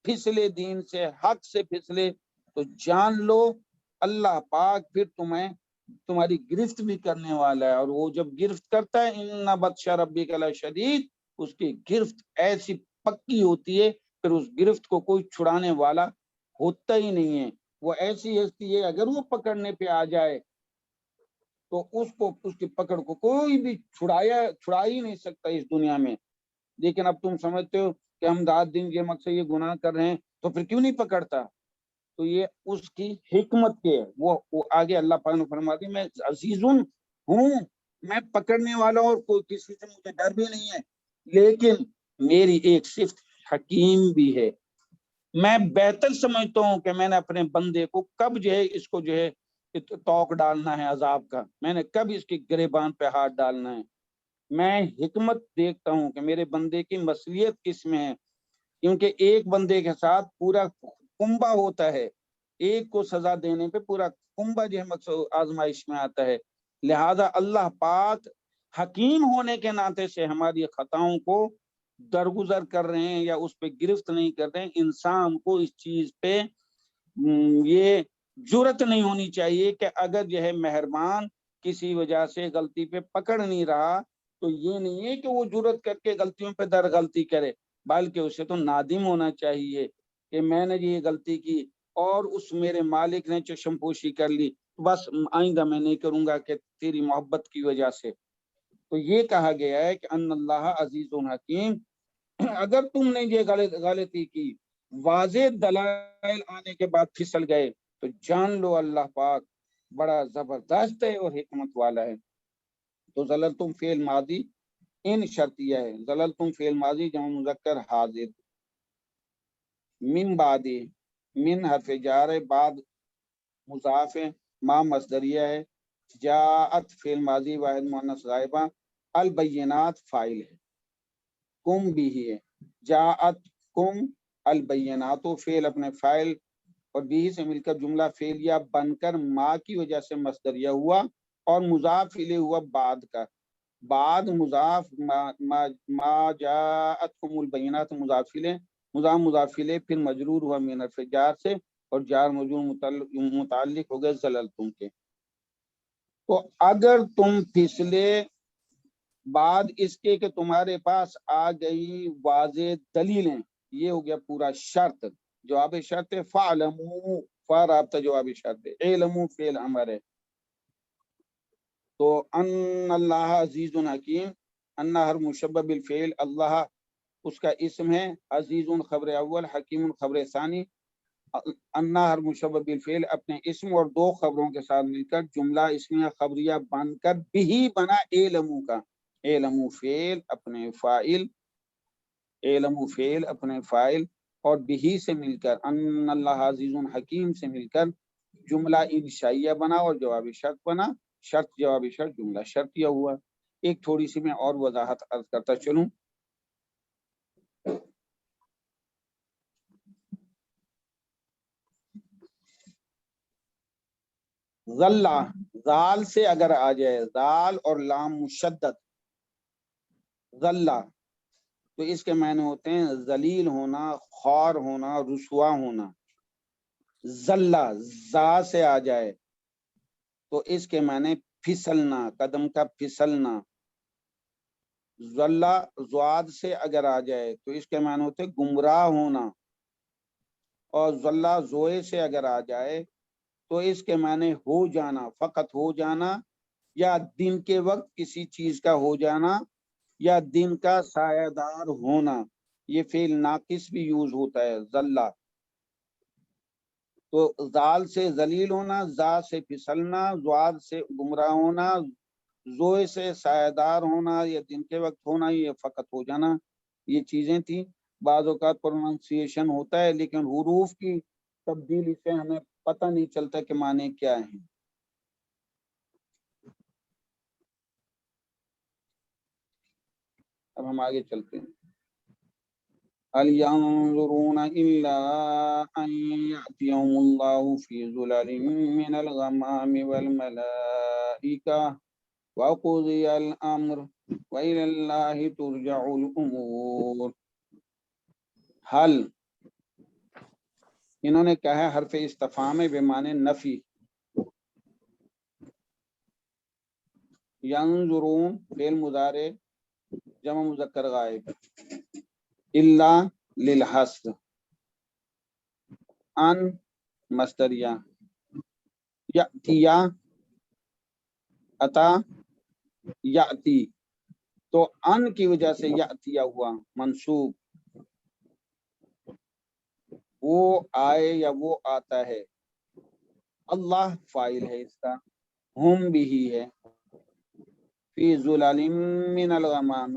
پھسلے دین سے، حق سے پھسلے، تو جان لو اللہ پاک پھر تمہاری گرفت بھی کرنے والا ہے، اور وہ جب گرفت کرتا ہے ان بطش ربک لشدید، اس کی گرفت ایسی پکی ہوتی ہے، پھر اس گرفت کو کوئی چھڑانے والا ہوتا ہی نہیں ہے۔ وہ ایسی ہستی ہے اگر وہ پکڑنے پہ آ جائے تو اس کی پکڑ کو کوئی بھی چھڑا ہی نہیں سکتا اس دنیا میں۔ لیکن اب تم سمجھتے ہو کہ ہم رات دن یہ مقصد یہ گناہ کر رہے ہیں تو پھر کیوں نہیں پکڑتا؟ تو یہ اس کی حکمت کے وہ آگے اللہ پاک نے فرماتی میں عزیز ہوں، میں پکڑنے والا، اور کوئی کسی سے مجھے ڈر بھی نہیں ہے، لیکن میری ایک صفت حکیم بھی ہے، میں بہتر سمجھتا ہوں کہ میں نے اپنے بندے کو کب جو ہے اس کو جو ہے توق ڈالنا ہے عذاب کا، میں نے کب اس کی گریبان پہ ہاتھ ڈالنا ہے، میں حکمت دیکھتا ہوں کہ میرے بندے کی مصلیت کس میں ہے، کیونکہ ایک بندے کے ساتھ پورا کنبہ ہوتا ہے، ایک کو سزا دینے پہ پورا کنبہ جو ہے مقصود آزمائش میں آتا ہے، لہذا اللہ پاک حکیم ہونے کے ناطے سے ہماری خطاؤں کو درگزر کر رہے ہیں یا اس پہ گرفت نہیں کر رہے ہیں۔ انسان کو اس چیز پہ یہ جرت نہیں ہونی چاہیے کہ اگر جو ہے مہربان کسی وجہ سے غلطی پہ پکڑ نہیں رہا تو یہ نہیں ہے کہ وہ جرت کر کے غلطیوں پہ در غلطی کرے، بلکہ اسے تو نادم ہونا چاہیے کہ میں نے یہ غلطی کی اور اس میرے مالک نے چشم پوشی کر لی، بس آئندہ میں نہیں کروں گا کہ تیری محبت کی وجہ سے۔ تو یہ کہا گیا ہے کہ ان اللہ عزیز حکیم، اگر تم نے یہ غلطی کی، واضح دلائل آنے کے بعد پھسل گئے، تو جان لو اللہ پاک بڑا زبردست ہے اور حکمت والا ہے۔ تو ظللتم فعل ماضی ان شرطیہ ہے، ظللتم فعل ماضی جمع مذکر حاضر، من بعد، من حرف جار ہے، بعد مضاف ہے، ما مصدریہ ہے، جاءت فعل ماضی واحد مؤنث غائبہ، البینات فاعل ہے، کم بھی ہے، جاءت کم البینات فعل اپنے فاعل اور بھی سے مل کر جملہ فعلیہ بن کر ما کی وجہ سے مصدریہ ہوا اور مضاف الیہ ہوا بعد کا، بعد مضاف ما جاءتکم البینات مضاف الیہ، مضاف الیہ پھر مجرور ہوا من حرف جار سے اور جار مجرور متعلق ہو گئے ظللتم کے۔ تو اگر تم پھسلے بعد اس کے کہ تمہارے پاس آ گئی واضح دلیلیں، یہ ہو گیا پورا شرط، جواب شرط ہے، فَعْلَمُوا، فا رابطہ جواب شرط ہے، اعلموا فعل امر ہے۔ تو ان اللہ عزیز حکیم، ان ہر مشبہ بالفعل، اللہ اس کا اسم ہے، عزیز خبر اول، حکیم خبر ثانی، ان ہر مشبہ بالفعل اپنے اسم اور دو خبروں کے ساتھ مل کر جملہ اسمیہ خبریہ بن کر بھی بنا اعلموا کا، اعلموا فعل اپنے فاعل، اعلموا فعل اپنے فاعل اور بھی سے مل کر ان اللہ عزیز حکیم سے مل کر جملہ انشائیہ بنا اور جواب شرط بنا، شرط جواب شرط جملہ شرطیہ ہوا۔ ایک تھوڑی سی میں اور وضاحت عرض کرتا چلوں۔ ظلہ، ذال سے اگر آ جائے، ذال اور لام مشدد، ظلہ تو اس کے معنی ہوتے ہیں ذلیل ہونا، خوار ہونا، رسوا ہونا۔ ظلہ زا سے آ جائے تو اس کے معنی پھسلنا، قدم کا پھسلنا۔ ظلہ زواد سے اگر آ جائے تو اس کے معنی ہوتے گمراہ ہونا، اور ظلہ زوئے سے اگر آ جائے تو اس کے معنی ہو جانا، فقط ہو جانا، یا دن کے وقت کسی چیز کا ہو جانا، یا دن کا سایہ دار ہونا۔ یہ فعل ناقص بھی یوز ہوتا ہے ظلہ۔ تو ذال سے ذلیل ہونا، زا سے پھسلنا، زواد سے گمراہ ہونا، زوئے سے سایہ دار ہونا یا دن کے وقت ہونا، یہ فقط ہو جانا، یہ چیزیں تھیں۔ بعض اوقات پروننسیشن ہوتا ہے لیکن حروف کی تبدیلی سے ہمیں پتہ نہیں چلتا کہ معنی کیا ہیں۔ اب ہم آگے چلتے ہیں۔ هل ينظرون إلا أن يأتيهم الله في ظلال من الغمام والملائكة وقضي الأمر وإلى الله ترجع الأمور۔ حل انہوں نے کہا حرف استفہام بے معنی نفی، ینظرون فعل مضارع جمع مذکر غائب، الا للحصر، ان مصدریہ، یاتیا عطا یاتی، تو ان کی وجہ سے یاتیا ہوا منصوب، وہ آئے یا وہ آتا ہے، اللہ فاعل ہے اس کا، ہم بھی ہے، فی ظلال من الغمام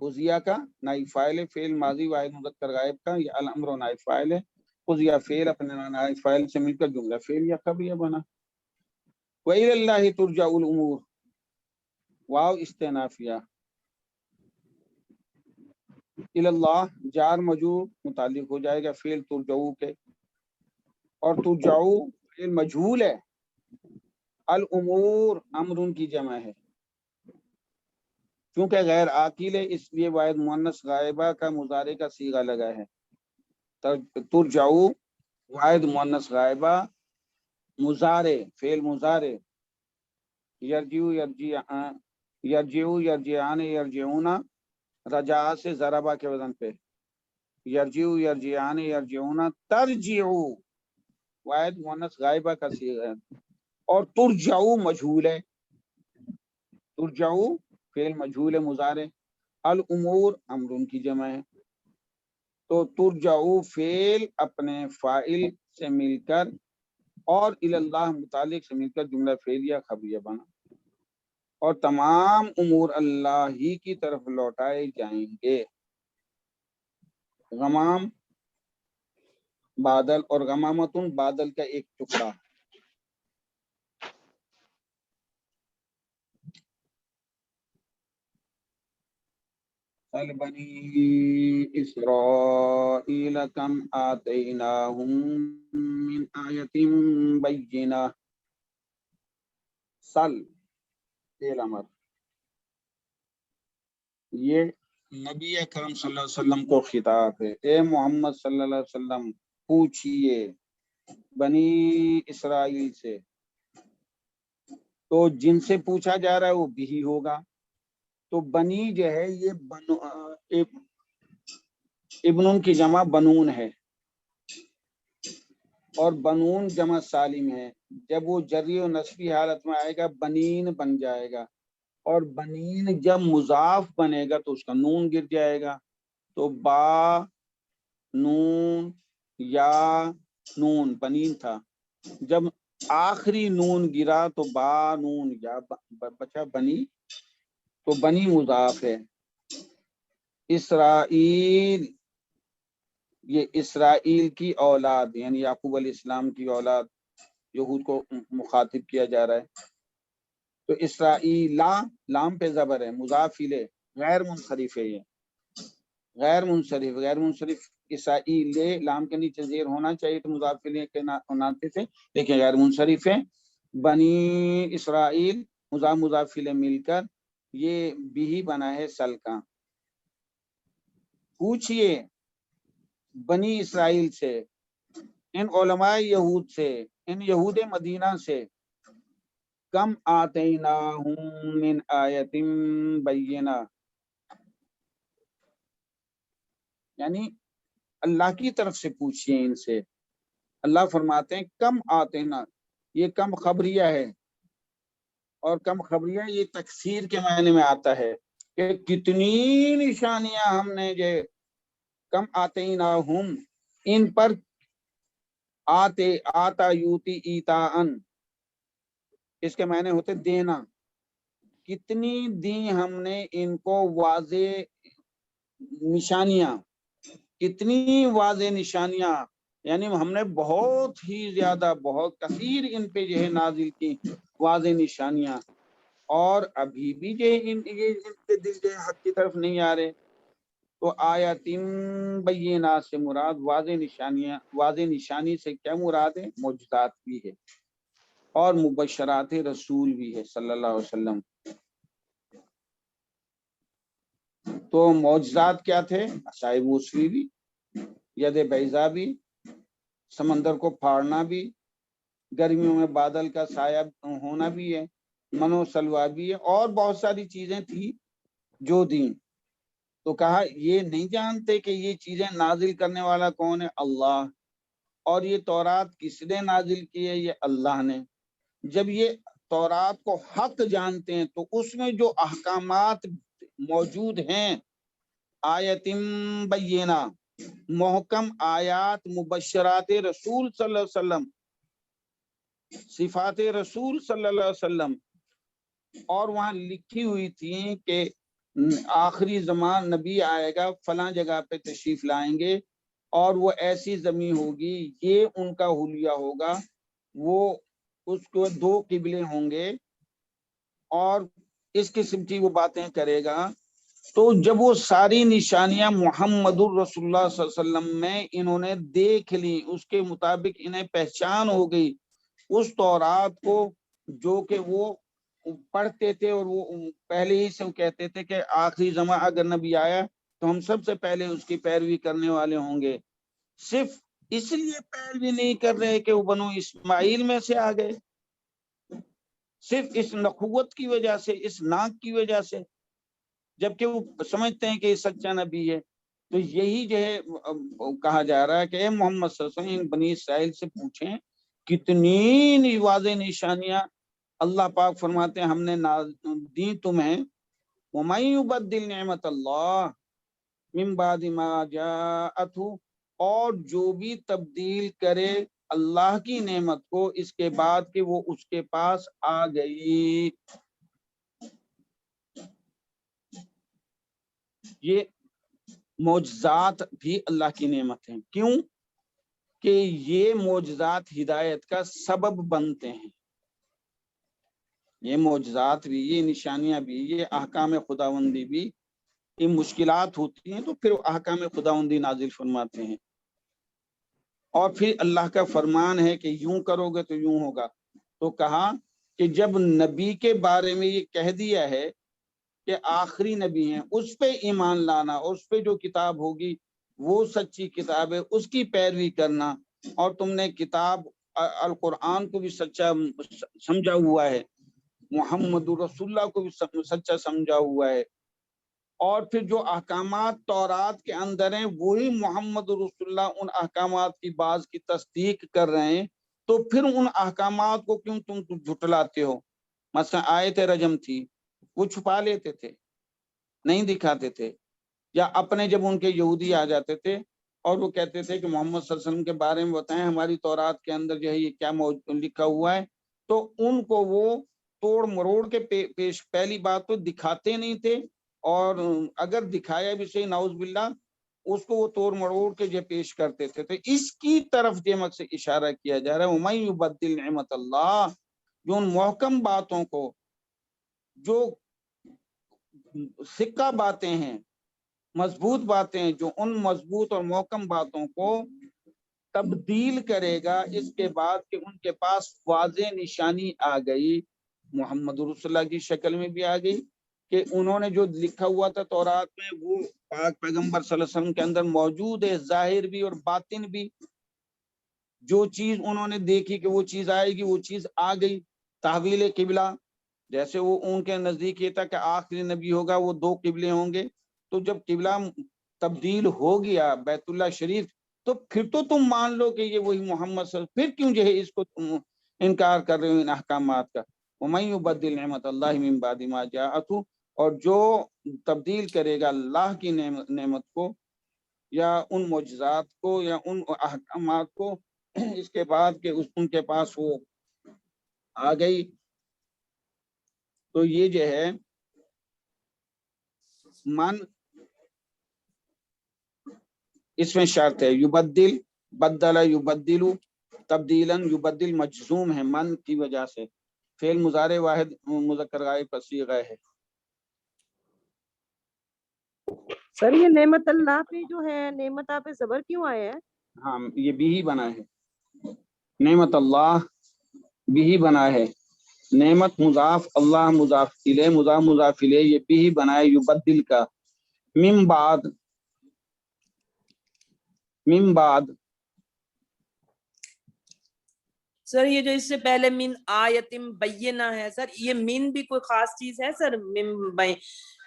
قضیہ کا نائب فاعل ہے، فعل ماضی واحد مذکر غائب کا، یا الامر نائب فاعل ہے، قضیہ فعل اپنے نائب فاعل سے مل کر جملہ فعل یا خبریہ بنا۔ وَإِلَى اللَّهِ تُرْجَعُ الْأُمُورُ، واو استئنافیہ، الی اللہ جار مجرور متعلق ہو جائے گا فعل ترجعو کے، اور ترجعو فعل مجہول ہے، الامور امر کی جمع ہے، چونکہ غیر عاقل ہے اس لیے واحد مؤنث غائبہ کا مضارع کا صیغہ لگا ہے۔ ترجعو واحد مؤنث غائبہ، مضارع فعل مضارع، یرجعو یرجعو یرجعان یرجعون، رجع سے ضربہ کے وزن پہ، یرجعو یرجعان یرجعون، ترجعو واحد مؤنث غائبہ کا صیغہ ہے، اور ترجعو مجہول ہے، ترجعو فعل مجہول ہے مضارع، الامور امر کی جمع ہے، تو ترجعو فعل اپنے فاعل سے مل کر اور الی اللہ متعلق سے مل کر جملہ فعلیہ خبریہ بنا، اور تمام امور اللہ ہی کی طرف لوٹائے جائیں گے۔ غمام بادل، اور غمامتن بادل کا ایک ٹکڑا۔ بنی اسرائیل کم آتیناہم من آیت بینہ، سل فعل امر، یہ نبی اکرم صلی اللہ علیہ وسلم کو خطاب ہے، اے محمد صلی اللہ علیہ وسلم پوچھئے بنی اسرائیل سے، تو جن سے پوچھا جا رہا ہے وہ بھی ہوگا، تو بنی جو ہے یہ ابن کی جمع بنون ہے، اور بنون جمع سالم ہے، جب وہ جری و نسبی حالت میں آئے گا بنین بن جائے گا، اور بنین جب مضاف بنے گا تو اس کا نون گر جائے گا، تو با نون یا نون بنین تھا، جب آخری نون گرا تو با نون یا بچا بنی، تو بنی مضاف ہے۔ اسرائیل، یہ اسرائیل کی اولاد یعنی یعقوب علیہ السلام کی اولاد، یہود کو مخاطب کیا جا رہا ہے، تو اسرائیل لام پہ زبر ہے، مضاف الیہ غیر منصرف ہے، یہ غیر منصرف اسرائیل لام کے نیچے زیر ہونا چاہیے تو مضاف الیہ کے ناطے سے، لیکن غیر منصرف ہے۔ بنی اسرائیل مضاف الیہ مل کر یہ بھی بنا ہے سل کا۔ پوچھئے بنی اسرائیل سے، ان علماء یہود سے، ان یہود مدینہ سے، کم آتیناہم من آیت بینہ، یعنی اللہ کی طرف سے پوچھئے ان سے۔ اللہ فرماتے ہیں کم آتینا، یہ کم خبریہ ہے، اور کم خبریہ یہ تکثیر کے معنی میں آتا ہے کہ کتنی نشانیاں ہم نے جو کم آتیناہم ان پر، آتا یوتی ایتاءن، اس کے معنی ہوتے دینا، کتنی دی ہم نے ان کو واضح نشانیاں، کتنی واضح نشانیاں، یعنی ہم نے بہت ہی زیادہ بہت کثیر ان پہ جو ہے نازل کی واضح نشانیاں، اور ابھی بھی جو ہے ان کے دل جو ہے حق کی طرف نہیں آ رہے، تو آیات بینات سے مراد واضح نشانیاں، واضح نشانی سے کیا مراد ہے؟ معجزات بھی ہے اور مبشرات رسول بھی ہے صلی اللہ علیہ وسلم۔ تو معجزات کیا تھے؟ عصائے موسوی بھی، ید بیضا بھی، سمندر کو پھاڑنا بھی، گرمیوں میں بادل کا سایہ ہونا بھی ہے، منو سلوا بھی ہے، اور بہت ساری چیزیں تھی جو دیں۔ تو کہا یہ نہیں جانتے کہ یہ چیزیں نازل کرنے والا کون ہے؟ اللہ، اور یہ تورات کس نے نازل کی ہے؟ یہ اللہ نے۔ جب یہ تورات کو حق جانتے ہیں تو اس میں جو احکامات موجود ہیں، آیت بینہ، محکم آیات مبشرات رسول صلی اللہ علیہ وسلم، صفات رسول صلی اللہ علیہ وسلم، اور وہاں لکھی ہوئی تھی کہ آخری زمان نبی آئے گا، فلاں جگہ پہ تشریف لائیں گے اور وہ ایسی زمین ہوگی، یہ ان کا حلیہ ہوگا، وہ اس کو 2 قبلے ہوں گے اور اس قسم کی وہ باتیں کرے گا. تو جب وہ ساری نشانیاں محمد الرسول اللہ صلی اللہ علیہ وسلم میں انہوں نے دیکھ لی، اس کے مطابق انہیں پہچان ہو گئی اس تورات کو جو کہ وہ پڑھتے تھے، اور وہ پہلے ہی سے وہ کہتے تھے کہ آخری زمان اگر نبی آیا تو ہم سب سے پہلے اس کی پیروی کرنے والے ہوں گے. صرف اس لیے پیروی نہیں کر رہے کہ وہ بنو اسماعیل میں سے آ گئے، صرف اس نخوت کی وجہ سے، اس ناک کی وجہ سے، جبکہ وہ سمجھتے ہیں کہ یہ سچا نبی ہے. تو یہی جو ہے کہا جا رہا ہے کہ اے محمد صلی اللہ علیہ وسلم بنی اسرائیل سے پوچھیں کتنی واضح نشانیاں اللہ پاک فرماتے ہیں ہم نے دی تمہیں. وَمَن يُبَدِّلْ نِعْمَةَ اللَّهِ مِن بَعْدِ مَا جَاءَتْهُ، اور جو بھی تبدیل کرے اللہ کی نعمت کو اس کے بعد کہ وہ اس کے پاس آ گئی. یہ معجزات بھی اللہ کی نعمت ہیں. کیوں کہ یہ معجزات ہدایت کا سبب بنتے ہیں. یہ معجزات بھی، یہ نشانیاں بھی، یہ احکام خداوندی بھی، یہ مشکلات ہوتی ہیں تو پھر احکام خداوندی نازل فرماتے ہیں. اور پھر اللہ کا فرمان ہے کہ یوں کرو گے تو یوں ہوگا. تو کہا کہ جب نبی کے بارے میں یہ کہہ دیا ہے کہ آخری نبی ہیں، اس پہ ایمان لانا، اس پہ جو کتاب ہوگی وہ سچی کتاب ہے، اس کی پیروی کرنا. اور تم نے کتاب القرآن کو بھی سچا سمجھا ہوا ہے، محمد رسول اللہ کو بھی سچا سمجھا ہوا ہے. اور پھر جو احکامات تورات کے اندر ہیں وہی محمد رسول اللہ ان احکامات کی بعض کی تصدیق کر رہے ہیں. تو پھر ان احکامات کو کیوں تم جھٹلاتے ہو؟ مثلا آیت رجم تھی، وہ چھپا لیتے تھے، نہیں دکھاتے تھے. یا اپنے جب ان کے یہودی آ جاتے تھے اور وہ کہتے تھے کہ محمد صلی اللہ علیہ وسلم کے بارے میں بتائیں، ہماری تورات کے اندر جو ہے یہ کیا لکھا ہوا ہے، تو ان کو وہ توڑ مروڑ کے پہلی بات تو دکھاتے نہیں تھے، اور اگر دکھایا بھی صحیح نعوذ باللہ اس کو وہ توڑ مروڑ کے جو پیش کرتے تھے. تو اس کی طرف دیمک سے اشارہ کیا جا رہا ہے وَمَن يُبَدِّلْ نِعْمَةَ اللَّهِ، جو ان محکم باتوں کو، جو سکہ باتیں ہیں، مضبوط باتیں، جو ان مضبوط اور محکم باتوں کو تبدیل کرے گا اس کے بعد کہ ان کے پاس واضح نشانی آ گئی، محمد رسول اللہ کی شکل میں بھی آ گئی کہ انہوں نے جو لکھا ہوا تھا تورات میں وہ پاک پیغمبر صلی اللہ علیہ وسلم کے اندر موجود ہے، ظاہر بھی اور باطن بھی. جو چیز انہوں نے دیکھی کہ وہ چیز آئے گی وہ چیز آ گئی. تحویل قبلہ، جیسے وہ ان کے نزدیک یہ تھا کہ آخری نبی ہوگا وہ 2 قبلے ہوں گے، تو جب قبلہ تبدیل ہو گیا بیت اللہ شریف تو پھر تو تم مان لو کہ یہ وہی محمد صلی اللہ علیہ وسلم، پھر کیوں جو ہے اس کو تم انکار کر رہے ہو ان احکامات کا. وَمَن يُبَدِّلْ نِعْمَةَ اللَّهِ مِن بَعْدِ مَا جَاءَتْهُ، اور جو تبدیل کرے گا اللہ کی نعمت کو یا ان معجزات کو یا ان احکامات کو اس کے بعد کہ ان کے پاس وہ آ گئی، تو یہ جو ہے من اس میں شرط ہے. یبدل، بدل یبدل، تبدیلاً، یبدل مجزوم ہے من کی وجہ سے، فعل مضارع واحد مذکر غائب کا صیغہ ہے. سر یہ نعمت اللہ پہ جو ہے، نعمت پہ زبر کیوں آیا ہے؟ ہاں یہ بھی ہی بنا ہے، نعمت اللہ بھی ہی بنا ہے. نعمت مضاف، اللہ مضاف الیہ، مضاف مضاف الیہ، یہ بھی ہی بنا ہے یبدل کا. من بعد، من بعد. سر یہ جو اس سے پہلے من آیتم بینہ ہے سر، یہ من بھی کوئی خاص چیز ہے سر؟ من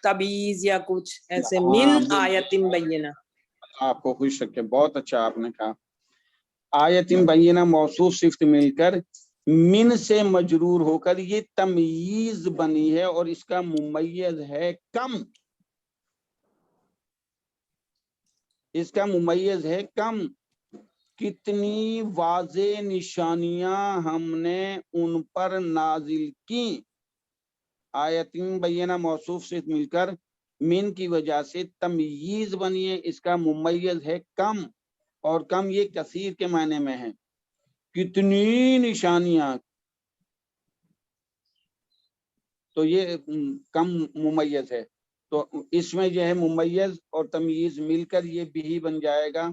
تبیز یا کچھ ایسے؟ من آیتم بینہ، آپ کو کوئی شک ہے، بہت اچھا آپ نے کہا. آیتم بینہ موصوف صفت مل کر من سے مجرور ہو کر یہ تمییز بنی ہے، اور اس کا ممیز ہے کم، اس کا ممیز ہے کم. کتنی واضح نشانیاں ہم نے ان پر نازل کی. آیتین بینہ موصوف سے مل کر من کی وجہ سے تمییز بنی ہے، اس کا ممیز ہے کم، اور کم یہ کثیر کے معنی میں ہے، کتنی نشانیاں، تو یہ کم ممیز ہے، تو اس میں جو ہے ممیز اور تمییز مل کر یہ بھی بن جائے گا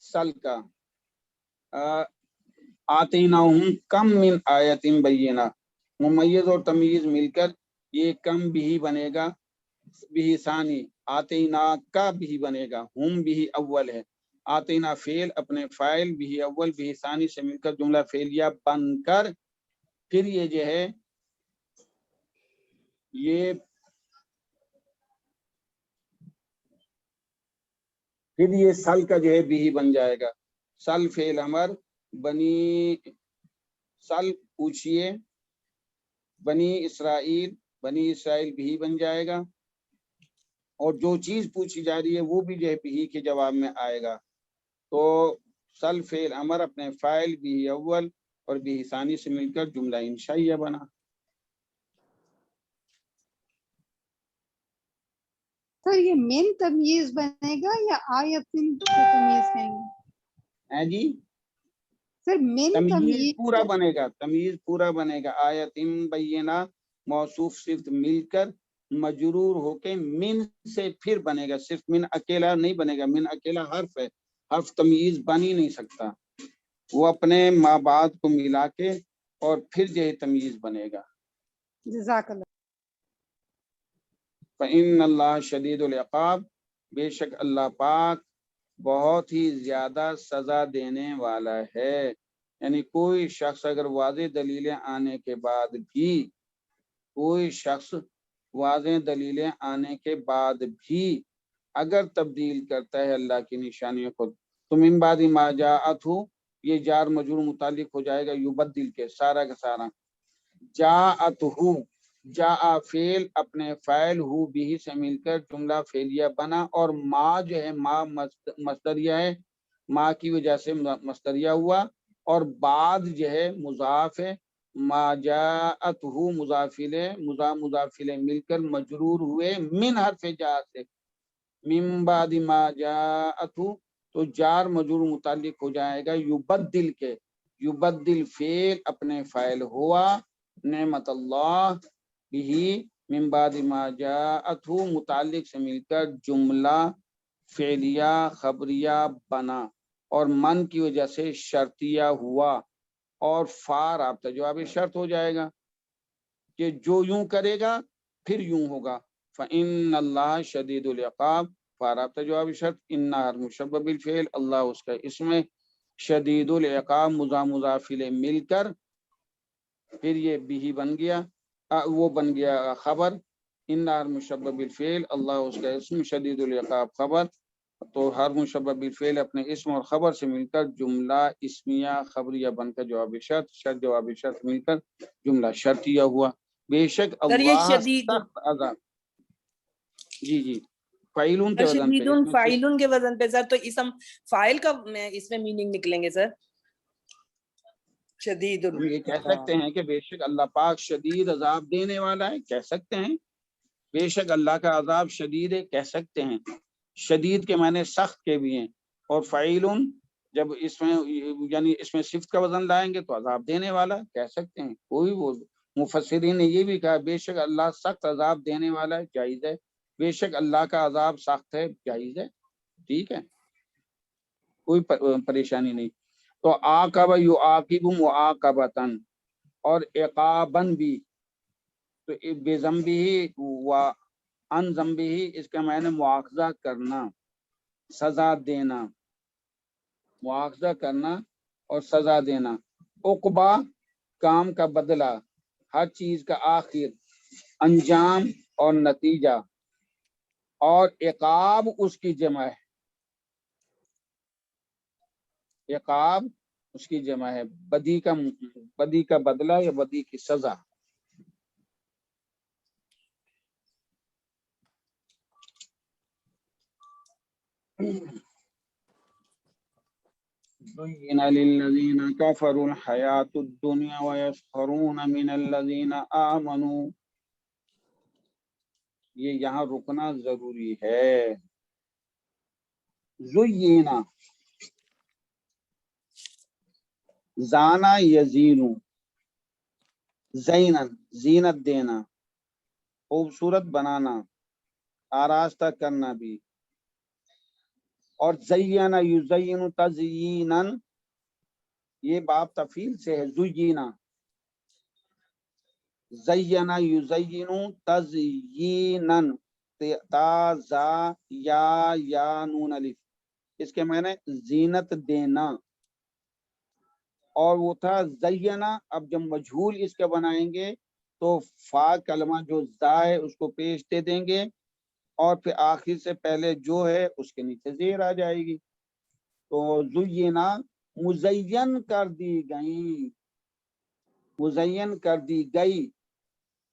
سل کا۔ آتیناہم کم من آیت بینہ، ممیز اور تمییز مل کر یہ کم بھی بنے گا، بھی ثانی، آتینا کا بھی بنے گا، ہم بھی اول ہے، آتینا فعل اپنے فاعل بھی اول بھی ثانی سے مل کر جملہ فعلیہ بن کر پھر یہ جو ہے یہ پھر یہ سل کا جو ہے بھی بن جائے گا، سل فعل امر، بنی سل پوچھئے، بنی اسرائیل بھی بن جائے گا، اور جو چیز پوچھی جا رہی ہے وہ بھی جو ہے بھی کے جواب میں آئے گا، تو سل فعل امر اپنے فاعل بھی اول اور بھی ثانی سے مل کر جملہ انشائیہ بنا۔ سر یہ من تمیز بنے گا یا آیتن سے تمیز کہیں گے؟ ہے جی، سر من تمیز تمیز پورا بنے گا، تمیز پورا بنے گا، آیت بینہ موصوف صفت مل کر مجرور ہو کے من سے پھر بنے گا، صرف من اکیلا نہیں بنے گا، من اکیلا حرف ہے، حرف تمیز بن ہی نہیں سکتا، وہ اپنے ما بعد کو ملا کے اور پھر جو ہے تمیز بنے گا۔ جزاک اللہ۔ فإن اللہ شدید العقاب، بے شک اللہ پاک بہت ہی زیادہ سزا دینے والا ہے، یعنی کوئی شخص اگر واضح دلیلیں آنے کے بعد بھی، کوئی شخص واضح دلیلیں آنے کے بعد بھی اگر تبدیل کرتا ہے اللہ کی نشانیوں کو، تو من بعد ما جاءتہ، یہ جار مجرور متعلق ہو جائے گا یبدل کے، سارا کا سارا، جاءتہ، جاء فعل اپنے فاعل ہو بھی سے مل کر جملہ فعلیہ بنا، اور ما جو ہے ما مصدریہ ہے، ما کی وجہ سے مصدریہ ہوا، اور بعد جو ہے مضاف ہے، ما جاءتہ مضافلے مل کر مجرور ہوئے من حرف جاء سے، من بعد ما جاءتہ، تو جار مجرور متعلق ہو جائے گا یبدل کے، یبدل فعل اپنے فاعل ہوا، نعمت اللہ بھی من بعد ما جاءتہ متعلق سے مل کر جملہ فعلیہ خبریہ بنا، اور من کی وجہ سے شرطیہ ہوا، اور فا رابطہ جواب شرط ہو جائے گا کہ جو یوں کرے گا پھر یوں ہوگا، فإن اللہ شدید العقاب، فا رابطہ جواب شرط، ان مشبہ بالفعل، اللہ اس کا اسم ہے، شدید العقاب مضافلے مل کر پھر یہ بھی بن گیا، وہ بن گیا خبر، ان مشبہ بالفعل، اللہ اس کا اسم، شدید العقاب خبر، تو ہر مشبہ بالفعل اپنے اسم اور خبر سے مل کر جملہ اسمیہ خبریہ بن کر جواب شرط، شرط جواب شرط مل کر جملہ شرطیہ ہوا، بے شک سر یہ اللہ شدید، سخت عذاب، جی جی، فعیلون کے وزن پہ، شدیدن فاعلن کے وزن پہ سر، تو اسم فاعل کا اس میں میننگ نکلیں گے سر، شدید، ہم یہ کہہ سکتے ہیں کہ بے شک اللہ پاک شدید عذاب دینے والا ہے، کہہ سکتے ہیں، بے شک اللہ کا عذاب شدید ہے، کہہ سکتے ہیں، شدید کے معنی سخت کے بھی ہیں، اور فعیلن جب اس میں یعنی اس میں صفت کا وزن لائیں گے تو عذاب دینے والا کہہ سکتے ہیں، کوئی وہ مفسرین نے یہ بھی کہا بے شک اللہ سخت عذاب دینے والا ہے، جائز ہے، بے شک اللہ کا عذاب سخت ہے، جائز ہے، ٹھیک ہے، کوئی پریشانی نہیں، تو عاقب یعاقب معاقبتن، اور عقابن بھی، تو بے ذنبہ و ان ذنبہ اس کا معنی مواخذہ کرنا، سزا دینا، مواخذہ کرنا اور سزا دینا، عقبہ کام کا بدلہ، ہر چیز کا آخر، انجام اور نتیجہ، اور عقاب اس کی جمع ہے، عقاب اس کی جمع ہے، بدی کا بدلہ یا بدی کی سزا۔ زين للذين كفروا الحياة الدنيا ويسخرون من الذين آمنوا یہ یہاں رکنا ضروری ہے. زینا، زانا یزینو، زینن زینت دینا، خوبصورت بنانا، آراستہ کرنا بھی. اور زینا یزین تزیینن، یہ باب تفعیل سے ہے. زینا، زینا یزین تزیینن، تا زا یا نون الف، اس کے معنی زینت دینا. اور وہ تھا زینا. اب جب مجہول اس کے بنائیں گے تو فا کلمہ جو زا ہے اس کو پیش دے دیں گے اور پھر آخر سے پہلے جو ہے اس کے نیچے زیر آ جائے گی. تو زینا مزین کر دی گئی، مزین کر دی گئی.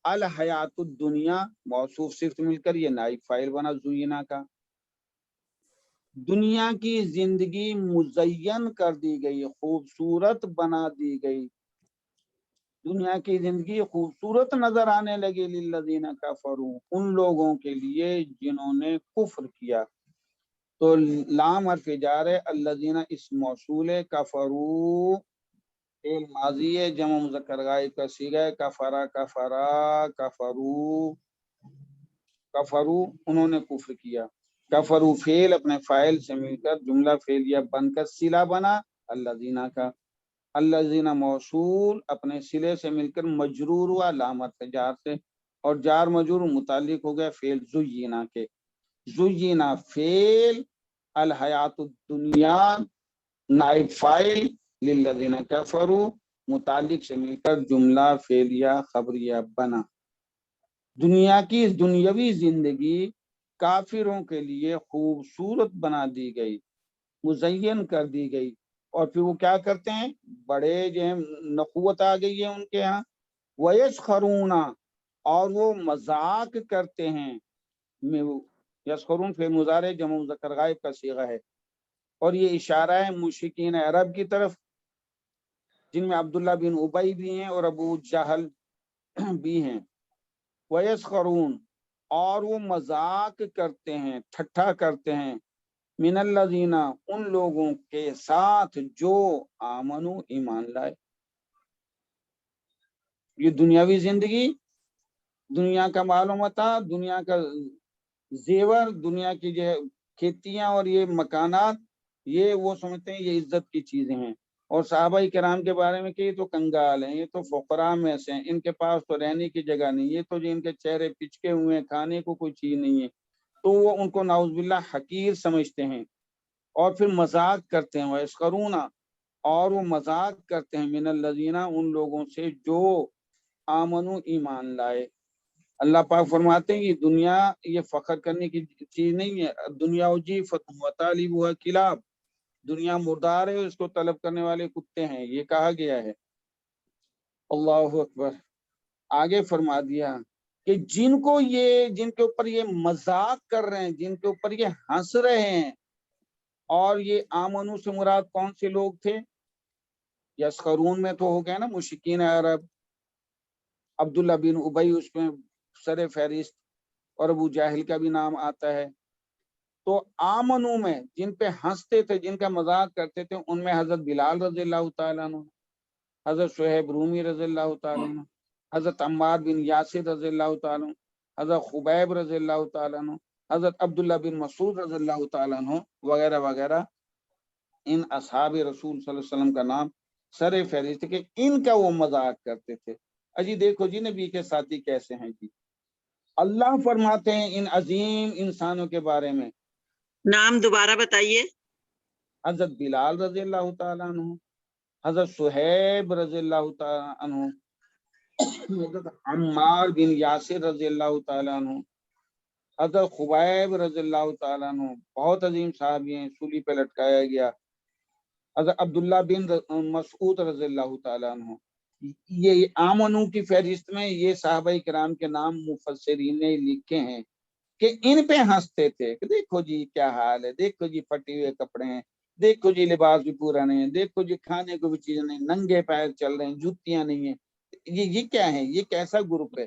الحیات الدنیا موصوف صرف مل کر یہ نائب فاعل بنا زینا کا. دنیا کی زندگی مزین کر دی گئی، خوبصورت بنا دی گئی. دنیا کی زندگی خوبصورت نظر آنے لگی للذین کفروا، ان لوگوں کے لیے جنہوں نے کفر کیا. تو لام حرف جار ہے، الذین اس موصول ہے، کفروا فعل ماضی ہے، جمع مذکر غائب کا صیغہ ہے. کفرا کفرا کفروا، کفروا انہوں نے کفر کیا. کفروا فعل اپنے فاعل سے مل کر جملہ فعلیہ بن کر صلہ بنا الذین کا. الذین موصول اپنے صلے سے مل کر مجرور ہوا لام حرف جار سے، اور جار مجرور متعلق ہو گیا فعل زینا کے. زینا فعل، الحیات الدنیا نائب فاعل، للذین کفروا متعلق سے مل کر جملہ فعلیہ خبریہ بنا. دنیا کی دنیاوی زندگی کافروں کے لیے خوبصورت بنا دی گئی، مزین کر دی گئی. اور پھر وہ کیا کرتے ہیں، بڑے جو ہیں نخوت آ گئی ہے ان کے ہاں. وَيَسْخَرُونَ، اور وہ مذاق کرتے ہیں. یسخرون فعل مضارع جمع مذکر غائب کا صیغہ ہے، اور یہ اشارہ ہے مشرکین عرب کی طرف، جن میں عبداللہ بن ابی بھی ہیں اور ابو جہل بھی ہیں. وَيَسْخَرُونَ، اور وہ مذاق کرتے ہیں، ٹھٹھا کرتے ہیں. من الذین، ان لوگوں کے ساتھ جو آمنو ایمان لائے. یہ دنیاوی زندگی، دنیا کا معلومات، دنیا کا زیور، دنیا کی جو کھیتیاں اور یہ مکانات، یہ وہ سمجھتے ہیں یہ عزت کی چیزیں ہیں. اور صحابہ کرام کے بارے میں کہ یہ تو کنگال ہیں، یہ تو فقراء میں سے ہیں، ان کے پاس تو رہنے کی جگہ نہیں، یہ تو جو ان کے چہرے پچکے ہوئے ہیں، کھانے کو کوئی چیز نہیں ہے. تو وہ ان کو نعوذ باللہ حقیر سمجھتے ہیں اور پھر مذاق کرتے ہیں. وَيَسْخَرُونَ، اور وہ مذاق کرتے ہیں من الذین، ان لوگوں سے جو آمنو ایمان لائے. اللہ پاک فرماتے ہیں یہ دنیا یہ فخر کرنے کی چیز نہیں ہے. دنیا اجیفت وطالبها کلاب، دنیا مردار ہے، اس کو طلب کرنے والے کتے ہیں، یہ کہا گیا ہے. اللہ اکبر. آگے فرما دیا کہ جن کے اوپر یہ مذاق کر رہے ہیں، جن کے اوپر یہ ہنس رہے ہیں، اور یہ آمنو سے مراد کون سے لوگ تھے؟ یسخرون میں تو ہو گیا نا مشرکین عرب، عبداللہ بن ابی اس میں سر فہرست، اور ابو جاہل کا بھی نام آتا ہے. تو آمنو میں جن پہ ہنستے تھے، جن کا مذاق کرتے تھے، ان میں حضرت بلال رضی اللہ تعالیٰ عنہ، حضرت صہیب رومی رضی اللہ تعالیٰ عنہ، حضرت عمار بن یاسر رضی اللہ تعالیٰ عنہ، حضرت خبیب رضی اللہ تعالیٰ عنہ، حضرت عبداللہ بن مسعود رضی اللہ تعالیٰ عنہ وغیرہ وغیرہ. ان اصحاب رسول صلی اللہ علیہ وسلم کا نام سر فہرست کہ ان کا وہ مذاق کرتے تھے. اجی دیکھو جی نبی کے ساتھی کیسے ہیں جی. اللہ فرماتے ہیں ان عظیم انسانوں کے بارے میں، نام دوبارہ بتائیے. حضرت بلال رضی اللہ تعالیٰ عنہ، حضرت صہیب رضی اللہ تعالیٰ عنہ، حضرت عمار بن یاسر رضی اللہ تعالیٰ عنہ، حضرت خبیب رضی اللہ تعالیٰ عنہ، بہت عظیم صحابی ہیں، سولی پہ لٹکایا گیا. حضرت عبداللہ بن مسعود رضی اللہ تعالیٰ عنہ. یہ آمنو کی فہرست میں یہ صحابہ کرام کے نام مفسرین نے لکھے ہیں کہ ان پہ ہنستے تھے کہ دیکھو جی کیا حال ہے، دیکھو جی پھٹے ہوئے کپڑے ہیں، دیکھو جی لباس بھی پورا نہیں ہے، دیکھو جی کھانے کو بھی چیزیں نہیں، ننگے پیر چل رہے ہیں، جوتیاں نہیں ہیں. یہ کیا ہے، یہ کیسا گروپ ہے؟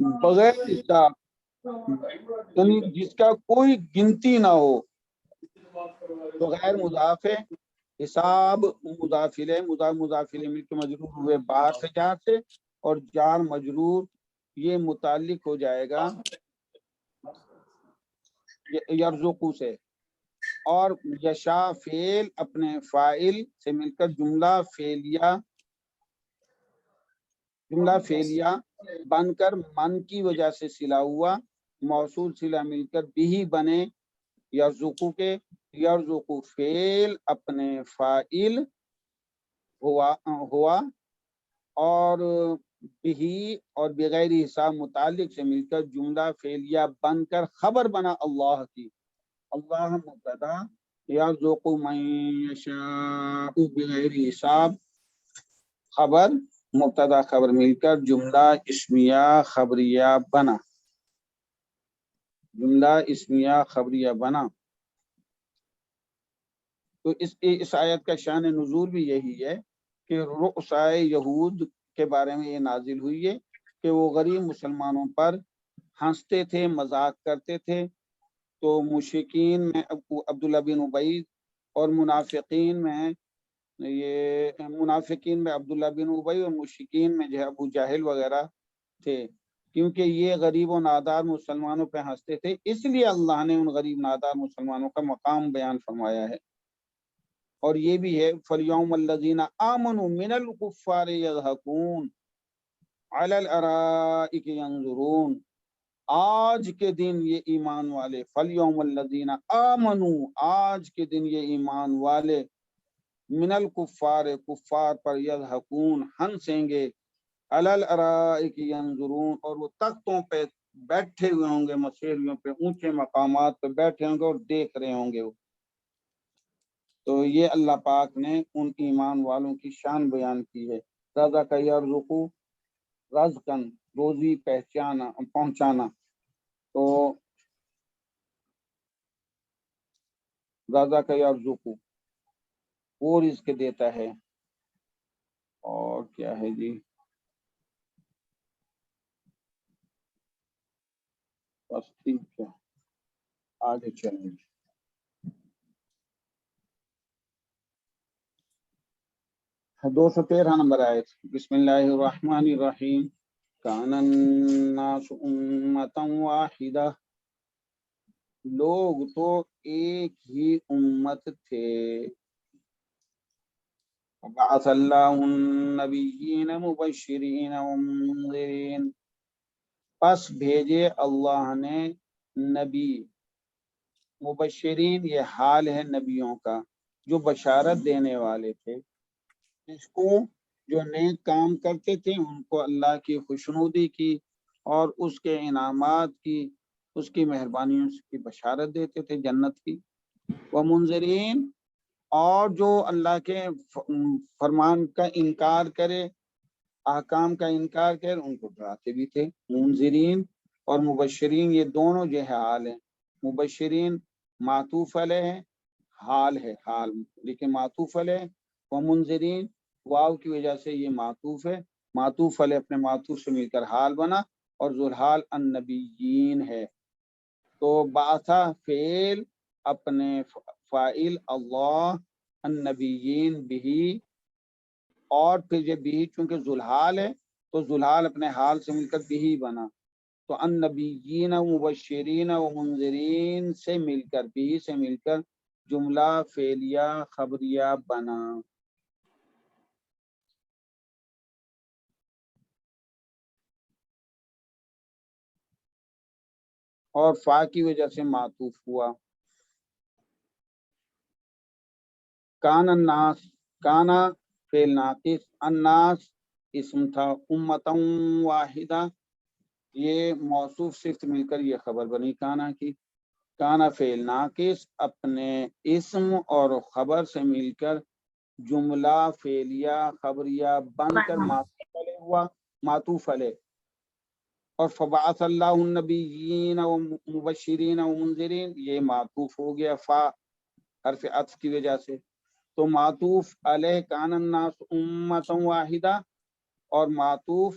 بغیر حساب، یعنی جس کا کوئی گنتی نہ ہو. تو غیر مضاف ہے، حساب مضاف الیہ، مضاف الیہ مل کے مجرور ہوئے باہر سے جار سے، اور جار مجرور یہ متعلق ہو جائے گا یرزقو سے. اور یشا فعل اپنے فاعل سے مل کر جملہ فعلیہ بن کر من کی وجہ سے صلہ ہوا، موصول صلہ مل کر بھی بنے یرزقو کے. یرزقو فعل اپنے فاعل ہوا اور بھی اور بغیر حساب متعلق سے مل کر جملہ فعلیہ بن کر خبر بنا اللہ کی. اللہ مبتدا، یرزق من یشاء بغیر حساب خبر، مبتدا خبر مل کر جملہ اسمیہ خبریہ بنا. جملہ اسمیہ خبریہ بنا. تو اس آیت کا شان نزول بھی یہی ہے کہ رؤسائے یہود کے بارے میں یہ نازل ہوئی ہے کہ وہ غریب مسلمانوں پر ہنستے تھے، مذاق کرتے تھے. تو مشرکین میں عبداللہ بن ابی اور منافقین میں عبداللہ بن ابی اور مشرکین میں جو ہے ابو جہل وغیرہ تھے، کیونکہ یہ غریب و نادار مسلمانوں پہ ہنستے تھے. اس لیے اللہ نے ان غریب نادار مسلمانوں کا مقام بیان فرمایا ہے. اور یہ بھی ہے فَالْيَوْمَ الَّذِينَ آمَنُوا مِنَ الْكُفَّارِ يَضْحَكُونَ عَلَى الْأَرَائِكِ يَنظُرُونَ. آج کے دن یہ ایمان والے، فَالْيَوْمَ الَّذِينَ آمَنُوا، آج کے دن یہ ایمان والے، من الکفار، کفار پر، یضحکون، ہنسیں گے، علی الارائک ینظرون، اور وہ تختوں پہ بیٹھے ہوئے ہوں گے، مسیریوں پہ، اونچے مقامات پہ بیٹھے ہوں گے اور دیکھ رہے ہوں گے. تو یہ اللہ پاک نے ان ایمان والوں کی شان بیان کی ہے. رزق یرزقو رزقن، روزی پہنچانا. تو رزق یرزقو وہ رزق دیتا ہے. اور کیا ہے جی، بس ٹھیک ہے، آگے چلیں. 213 نمبر آیت. بسم اللہ الرحمن الرحیم. کان الناس امۃ واحدہ، لوگ تو ایک ہی امت تھے. وبعث اللہ النبیین مبشرین ومنذرین، پس بھیجے اللہ نے نبی مبشرین، یہ حال ہے نبیوں کا جو بشارت دینے والے تھے، جس کو جو نیک کام کرتے تھے ان کو اللہ کی خوشنودی کی اور اس کے انعامات کی، اس کی مہربانیوں کی بشارت دیتے تھے، جنت کی. ومنذرین، اور جو اللہ کے فرمان کا انکار کرے، احکام کا انکار کرے، ان کو ڈراتے بھی تھے. منذرین اور مبشرین یہ دونوں جو ہے حال ہیں. مبشرین معطوف علیہ ہے، حال ہے، حال لیکن معطوف علیہ. ومنذرین واو کی وجہ سے یہ معطوف ہے، معطوف علیہ اپنے معطوف سے مل کر حال بنا، اور ذوالحال النبیین ہے. تو بعثا فعل اپنے فاعل اللہ، النبیین بھی، اور پھر یہ بھی چونکہ ذوالحال ہے تو ذوالحال اپنے حال سے مل کر بھی بنا. تو النبیین و مبشرین و منذرین سے مل کر، بھی سے مل کر جملہ فعلیہ خبریہ بنا. اور فا کی وجہ سے معطوف ہوا. کان الناس، کانا فعل ناقص، الناس اسم تھا، امتاً واحدہ یہ موصوف صرف مل کر یہ خبر بنی کانا کی. کانا فعل ناقص اپنے اسم اور خبر سے مل کر جملہ فعلیہ خبریہ بن کر معطوف علیہ ہوا، معطوف علیہ. اور فبعث اللہ النبیین و مبشرین و منذرین یہ معطوف ہو گیا فا حرف عطف کی وجہ سے. تو معطوف علیہ کان الناس امۃ واحدہ، اور معطوف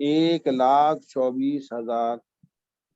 1,24,000,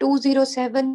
207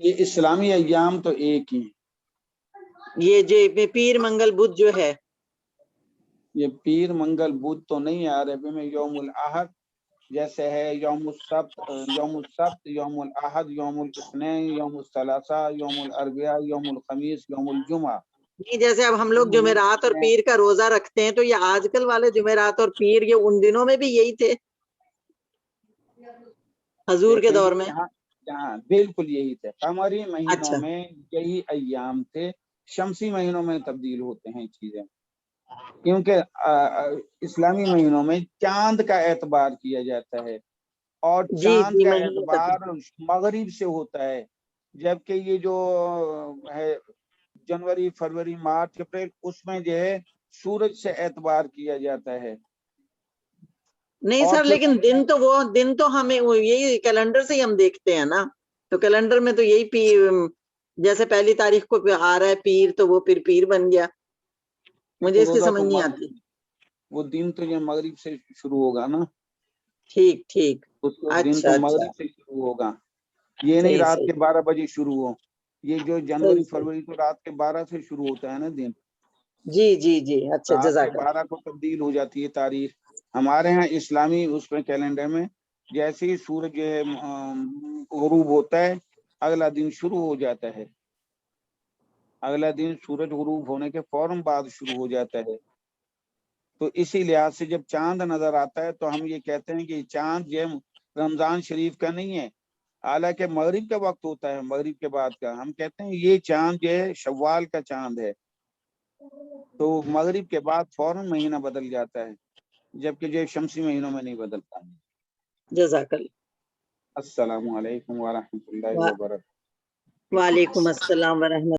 یہ اسلامی ایام تو ایک ہی ہیں. یہ جو پیر منگل بدھ جو ہے یہ پیر منگل بدھ تو نہیں ہے. عربی میں یوم الاحد جیسے ہے یوم السبت، یوم الاحد، یوم الاثنین، یوم الثلاثاء، یوم الاربعاء، یوم الخمیس، یوم الجمعہ. نہیں، جیسے اب ہم لوگ جمعرات اور پیر کا روزہ رکھتے ہیں، تو یہ آج کل والے جمعرات اور پیر یہ ان دنوں میں بھی یہی تھے حضور کے دور میں؟ یہاں بالکل یہی تھے. قمری مہینوں اچھا. میں یہی ایام تھے. شمسی مہینوں میں تبدیل ہوتے ہیں چیزیں، کیونکہ اسلامی مہینوں میں چاند کا اعتبار کیا جاتا ہے اور چاند کا مہینے اعتبار مغرب سے ہوتا ہے، جبکہ یہ جو ہے جنوری، فروری، مارچ، اپریل، اس میں جو ہے سورج سے اعتبار کیا جاتا ہے. نہیں اور سر، پھر لیکن دن تو ہمیں یہی کیلنڈر سے ہی ہم دیکھتے ہیں نا. تو کیلنڈر میں تو یہی جیسے پہلی تاریخ کو آ رہا ہے پیر، تو وہ پھر پیر بن گیا. مجھے اس کی روزہ سمجھ تو نہیں آتی. وہ دن تو یہ مغرب سے شروع ہوگا نا. ٹھیک ٹھیک. اس کو دن اچھا تو اچھا، مغرب سے شروع ہوگا. یہ نہیں صحیح رات صحیح کے 12 بجے شروع ہو. یہ جو صحیح جنوری صحیح. فروری تو رات کے 12 سے شروع ہوتا ہے نا دن. جی جی جی، اچھا، رات کے جزاک اللہ. 12 کو تبدیل ہو جاتی ہے تاریخ. ہمارے ہاں اسلامی اس میں کیلنڈر میں جیسے ہی سورج جو ہے غروب ہوتا ہے اگلا دن شروع ہو جاتا ہے. اگلا دن سورج غروب ہونے کے فوراً بعد شروع ہو جاتا ہے. تو اسی لحاظ سے جب چاند نظر آتا ہے تو ہم یہ کہتے ہیں کہ چاند یہ رمضان شریف کا نہیں ہے، حالانکہ مغرب کا وقت ہوتا ہے، مغرب کے بعد کا. ہم کہتے ہیں یہ چاند جو ہے شوال کا چاند ہے. تو مغرب کے بعد فوراً مہینہ بدل جاتا ہے، جبکہ جو شمسی مہینوں میں نہیں بدلتا. جزاک اللہ. السلام علیکم ورحمۃ اللہ وبرکاتہ. وعلیکم السلام ورحمۃ